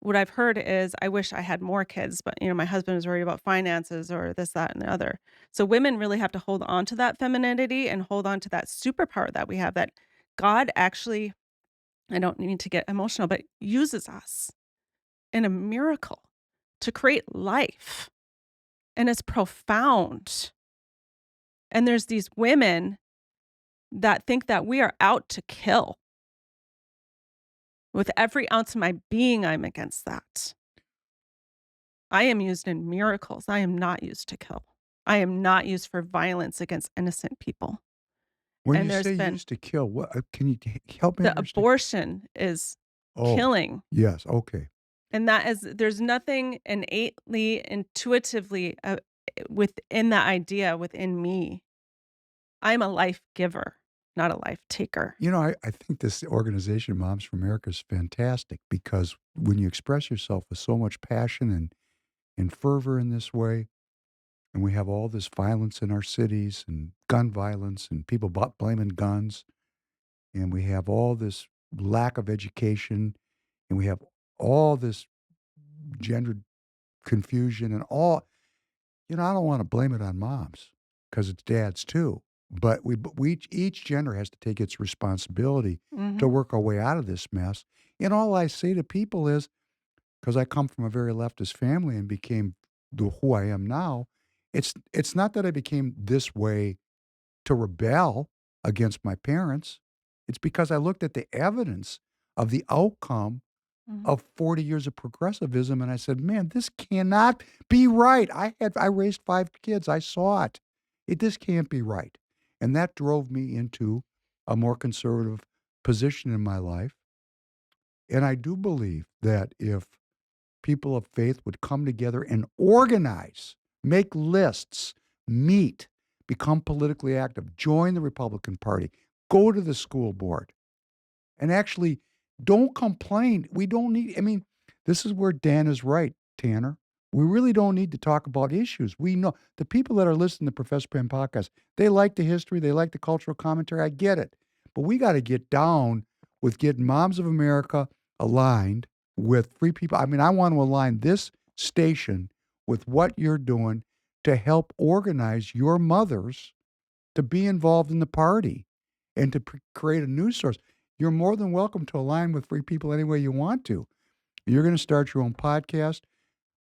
What I've heard is, "I wish I had more kids, but, my husband was worried about finances or this, that, and the other." So women really have to hold on to that femininity and hold on to that superpower that we have, that God actually, I don't need to get emotional, but uses us in a miracle to create life, and it's profound. And there's these women that think that we are out to kill. With every ounce of my being, I'm against that. I am used in miracles. I am not used to kill. I am not used for violence against innocent people. When And you there's say been used to kill, what can you help me the understand? abortion is Oh, killing. yes, okay. And there's nothing innately, intuitively within that idea within me. I'm a life giver, not a life taker. I think this organization, Moms for America, is fantastic because when you express yourself with so much passion and fervor in this way, and we have all this violence in our cities and gun violence and people blaming guns, and we have all this lack of education, and we have all this gender confusion and all, I don't want to blame it on moms because it's dads too. But each gender has to take its responsibility to Mhm. work our way out of this mess. And all I say to people is, because I come from a very leftist family and became who I am now, it's not that I became this way to rebel against my parents. It's because I looked at the evidence of the outcome Mhm. of 40 years of progressivism, and I said, "Man, this cannot be right." I raised 5 kids. I saw it. This can't be right. And that drove me into a more conservative position in my life. And I do believe that if people of faith would come together and organize, make lists, meet, become politically active, join the Republican Party, go to the school board, and actually don't complain. We don't need, I mean, this is where Dan is right, Tanner. We really don't need to talk about issues. We know the people that are listening to Professor Penn podcast, they like the history, they like the cultural commentary. I get it. But we got to get down with getting Moms of America aligned with free people. I mean, I want to align this station with what you're doing to help organize your mothers to be involved in the party and to create a news source. You're more than welcome to align with Free People any way you want to. You're going to start your own podcast.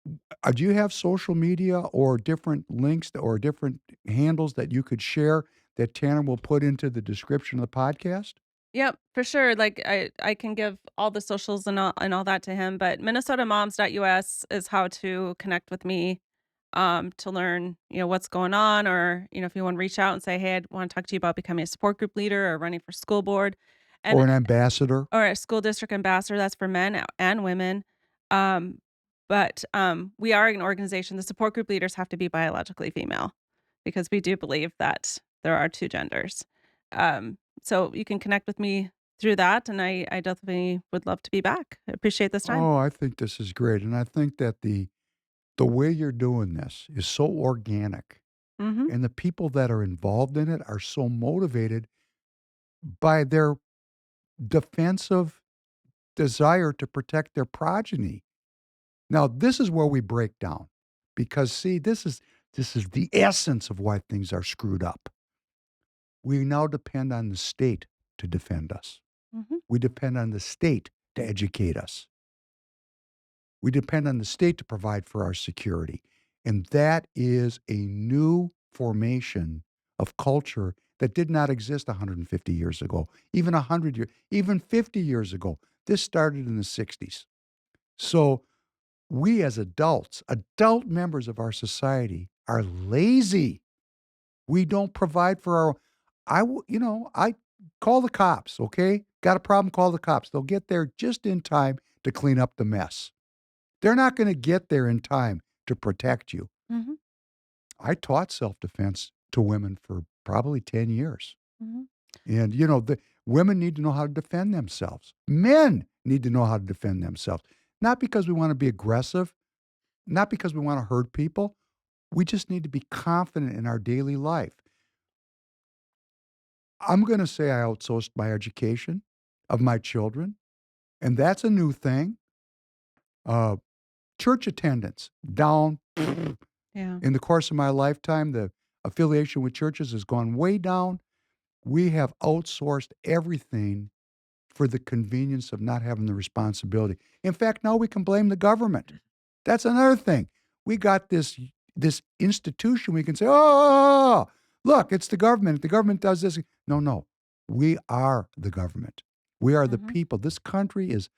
Do you have social media or different links or different handles that you could share that Tanner will put into the description of the podcast? Yep, for sure. Like I can give all the socials and all that to him, but minnesotamoms.us is how to connect with me to learn, what's going on, or, if you want to reach out and say, "Hey, I want to talk to you about becoming a support group leader or running for school board." And Or an ambassador? or a school district ambassador, that's for men and women. Um, but we are an organization. The support group leaders have to be biologically female because we do believe that there are two genders. So you can connect with me through that, and I definitely would love to be back. I appreciate this time. Oh, I think this is great. And I think that the way you're doing this is so organic. Mhm. And the people that are involved in it are so motivated by their defensive desire to protect their progeny. Now, this is where we break down because see, this is the essence of why things are screwed up. We now depend on the state to defend us. Mhm. We depend on the state to educate us. We depend on the state to provide for our security. And that is a new formation of culture that did not exist 150 years ago, even 100 years, even 50 years ago. This started in the 60s. So we as adults, adult members of our society, are lazy. We don't provide for our I call the cops, okay? Got a problem, call the cops. They'll get there just in time to clean up the mess. They're not going to get there in time to protect you. Mhm. I taught self-defense to women for probably 10 years. Mhm. And the women need to know how to defend themselves. Men need to know how to defend themselves. Not because we want to be aggressive, not because we want to hurt people. We just need to be confident in our daily life. I'm going to say I outsourced my education of my children, and that's a new thing. Uh, Church attendance down. Yeah. In the course of my lifetime, the affiliation with churches has gone way down. We have outsourced everything for the convenience of not having the responsibility. In fact, now we can blame the government. That's another thing. We got this institution we can say, "Oh, look, it's the government. The government does this." No, no. We are the government. We are the Mhm. people. This country is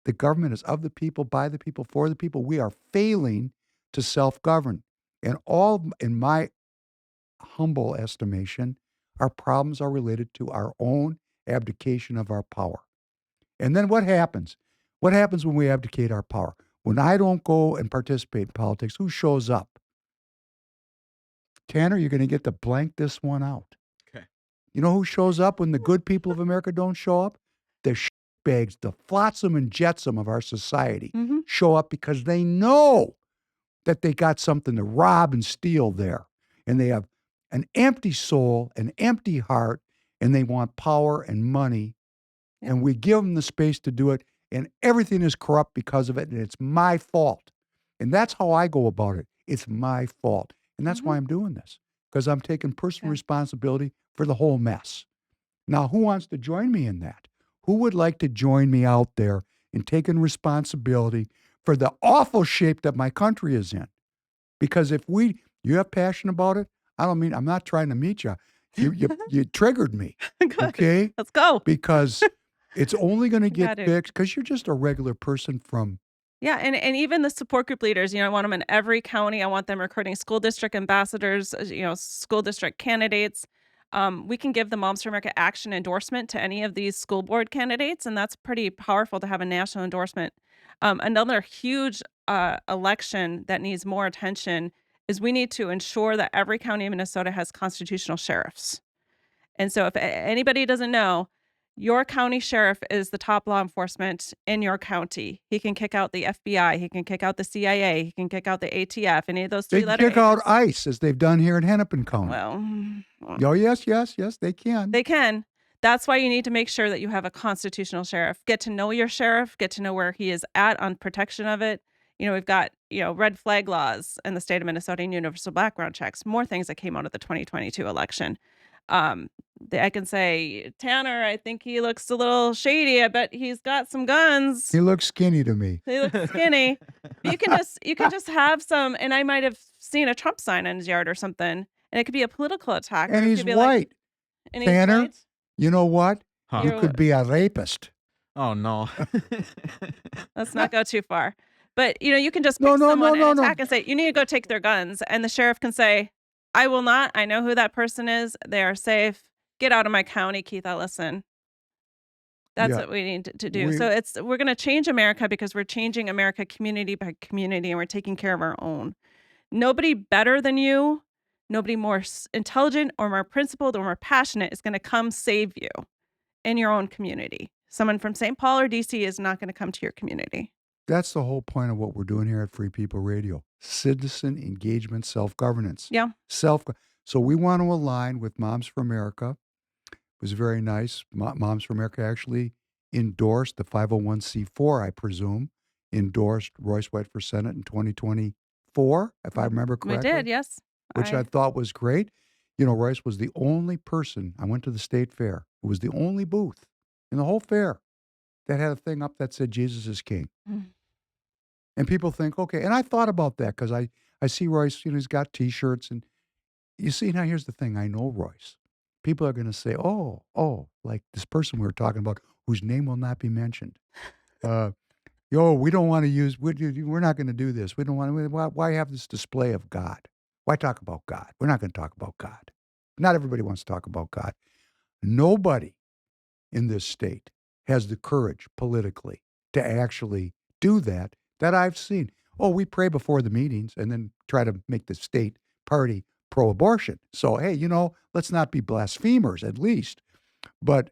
the government is of the people, by the people, for the people. We are failing to self-govern. And all, in my humble estimation, our problems are related to our own abdication of our power. And then what happens? What happens when we abdicate our power? When I don't go and participate in politics, who shows up? Tanner, you're going to get to blank this one out. Okay. You know who shows up when the good people of America don't show up? The bags, the flotsam and jetsam of our society Mhm. show up because they know that they got something to rob and steal there. And they have an empty soul, an empty heart, and they want power and money. Yeah. And we give them the space to do it, and everything is corrupt because of it, and it's my fault. And that's how I go about it. It's my fault. And that's Mhm. why I'm doing this, because I'm taking personal Yeah. responsibility for the whole mess. Now, who wants to join me in that? Who would like to join me out there in taking responsibility for the awful shape that my country is in? Because if you have passion about it, I'm not trying to meet you. You triggered me, Good. okay? Let's go. Because it's only going to get Got it. fixed because you're just a regular person from. Yeah, and even the support group leaders, I want them in every county. I want them recruiting school district ambassadors, school district candidates. We can give the Moms for America Action endorsement to any of these school board candidates, and that's pretty powerful to have a national endorsement. Another huge election that needs more attention is we need to ensure that every county in Minnesota has constitutional sheriffs. And so if anybody doesn't know, your county sheriff is the top law enforcement in your county. He can kick out the FBI, he can kick out the CIA, he can kick out the ATF, any of those They can three-letter kick out agencies. ICE as they've done here in Hennepin County. Well, Oh, yes, yes, yes, they can. they can. That's why you need to make sure that you have a constitutional sheriff. Get to know your sheriff, get to know where he is at on protection of it. We've got, red flag laws in the state of Minnesota and universal background checks, more things that came out of the 2022 election. Um, I can say, Tanner, I think he looks a little shady. I bet he's got some guns. He looks skinny to me. He looks skinny. But you can just have some, and I might have seen a Trump sign in his yard or something, and it could be a political attack. And or it he's could be white. And Tanner, he's white. you know what? Huh. You could be a rapist. Oh no. Let's not go too far. But you can just pick No, someone and attack and say, you need to go take their guns. And the sheriff can say, I will not. I know who that person is. They are safe. Get out of my county, Keith Ellison. That's Yeah. what we need to do. So we're going to change America because we're changing America community by community, and we're taking care of our own. Nobody better than you, nobody more intelligent or more principled or more passionate is going to come save you in your own community. Someone from St. Paul or DC is not going to come to your community. That's the whole point of what we're doing here at Free People Radio. Citizen engagement, self-governance. Yeah. So we want to align with Moms for America. It was very nice. Moms for America actually endorsed the 501c4, I presume, endorsed Royce White for Senate in 2024, if I remember correctly. We did, yes. Which I thought was great. Royce was the only person, I went to the state fair, it was the only booth in the whole fair that had a thing up that said Jesus is King. Mm. And people think, okay, and I thought about that because I see Royce, he's got T-shirts. And you see, now here's the thing, I know Royce. People are going to say, oh, like this person we were talking about whose name will not be mentioned. We don't want to use, we're not going to do this. We don't want to, why have this display of God? Why talk about God? We're not going to talk about God. Not everybody wants to talk about God. Nobody in this state has the courage politically to actually do that I've seen. Oh, we pray before the meetings and then try to make the state party pro-abortion. So, hey, let's not be blasphemers at least. But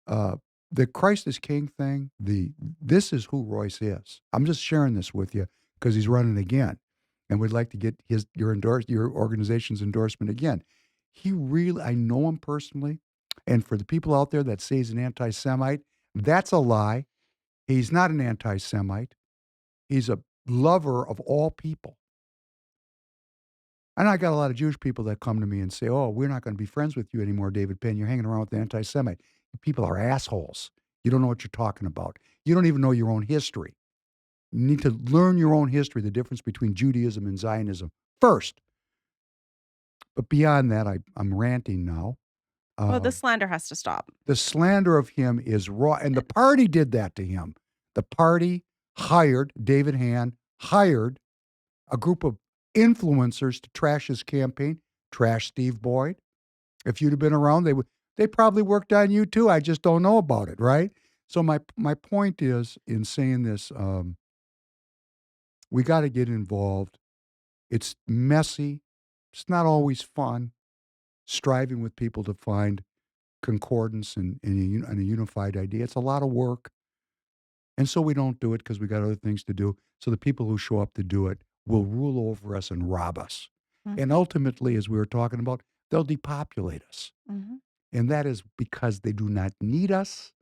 the Christ is King thing, this is who Royce is. I'm just sharing this with you because he's running again. And we'd like to get your organization's endorsement again. He really, I know him personally. And for the people out there that say he's an anti-Semite, that's a lie. He's not an anti-Semite. He's a lover of all people. And I got a lot of Jewish people that come to me and say, oh, we're not going to be friends with you anymore, David Penn. You're hanging around with the anti-Semite. People are assholes. You don't know what you're talking about. You don't even know your own history. You need to learn your own history, the difference between Judaism and Zionism first. But beyond that, I'm ranting now. Well, the slander has to stop. The slander of him is raw. And the party did that to him. The party David Hand hired a group of influencers to trash his campaign, trash Steve Boyd. If you'd have been around, they probably worked on you too. I just don't know about it, right? So my point is in saying this, we got to get involved. It's messy. It's not always fun. Striving with people to find concordance and a unified idea. It's a lot of work. And so we don't do it because we got other things to do. So the people who show up to do it will rule over us and rob us. Mm-hmm. And ultimately, as we were talking about, they'll depopulate us. Mm-hmm. And that is because they do not need us,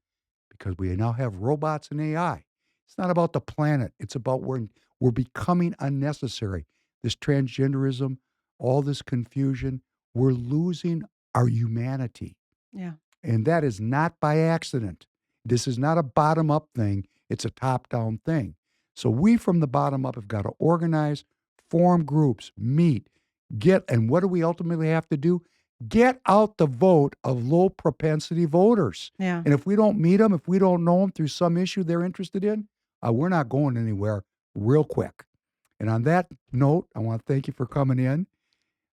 because we now have robots and AI. It's not about the planet. It's about we're becoming unnecessary. This transgenderism, all this confusion, we're losing our humanity. Yeah. And that is not by accident. This is not a bottom-up thing. It's a top-down thing. So we from the bottom up have got to organize, form groups, meet, and what do we ultimately have to do? Get out the vote of low-propensity voters. Yeah. And if we don't meet them, if we don't know them through some issue they're interested in, we're not going anywhere real quick. And on that note, I want to thank you for coming in.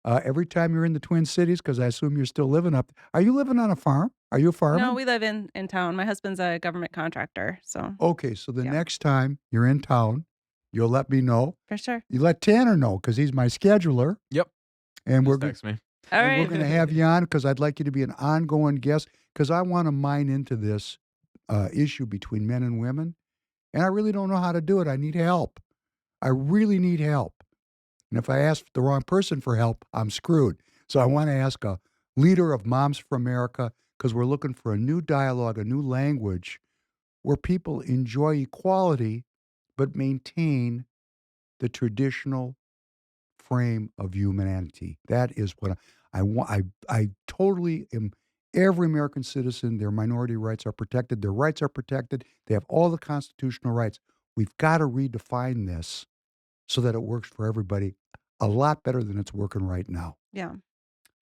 Every time you're in the Twin Cities, because I assume you're still living up. Are you living on a farm? Are you a farmer? No, we live in town. My husband's a government contractor, so. Okay, so the next time you're in town, you'll let me know. For sure. You let Tanner know because he's my scheduler. Yep. And Just text me. All right. We're going to have you on because I'd like you to be an ongoing guest because I want to mine into this issue between men and women. And I really don't know how to do it. I need help. I really need help. And if I ask the wrong person for help, I'm screwed. So I want to ask a leader of Moms for America because we're looking for a new dialogue, a new language where people enjoy equality but maintain the traditional frame of humanity. That is what I totally am. Every American citizen, their minority rights are protected. Their rights are protected. They have all the constitutional rights. We've got to redefine this so that it works for everybody a lot better than it's working right now. Yeah.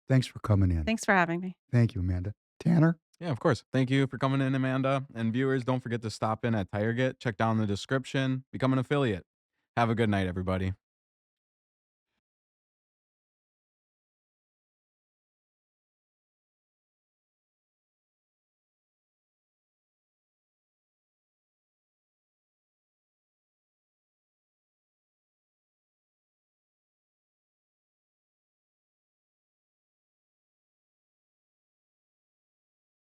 Thanks for coming in. Thanks for having me. Thank you, Amanda. Tanner? Yeah, of course. Thank you for coming in, Amanda. And viewers, don't forget to stop in at TireGet, check down the description, become an affiliate. Have a good night, everybody.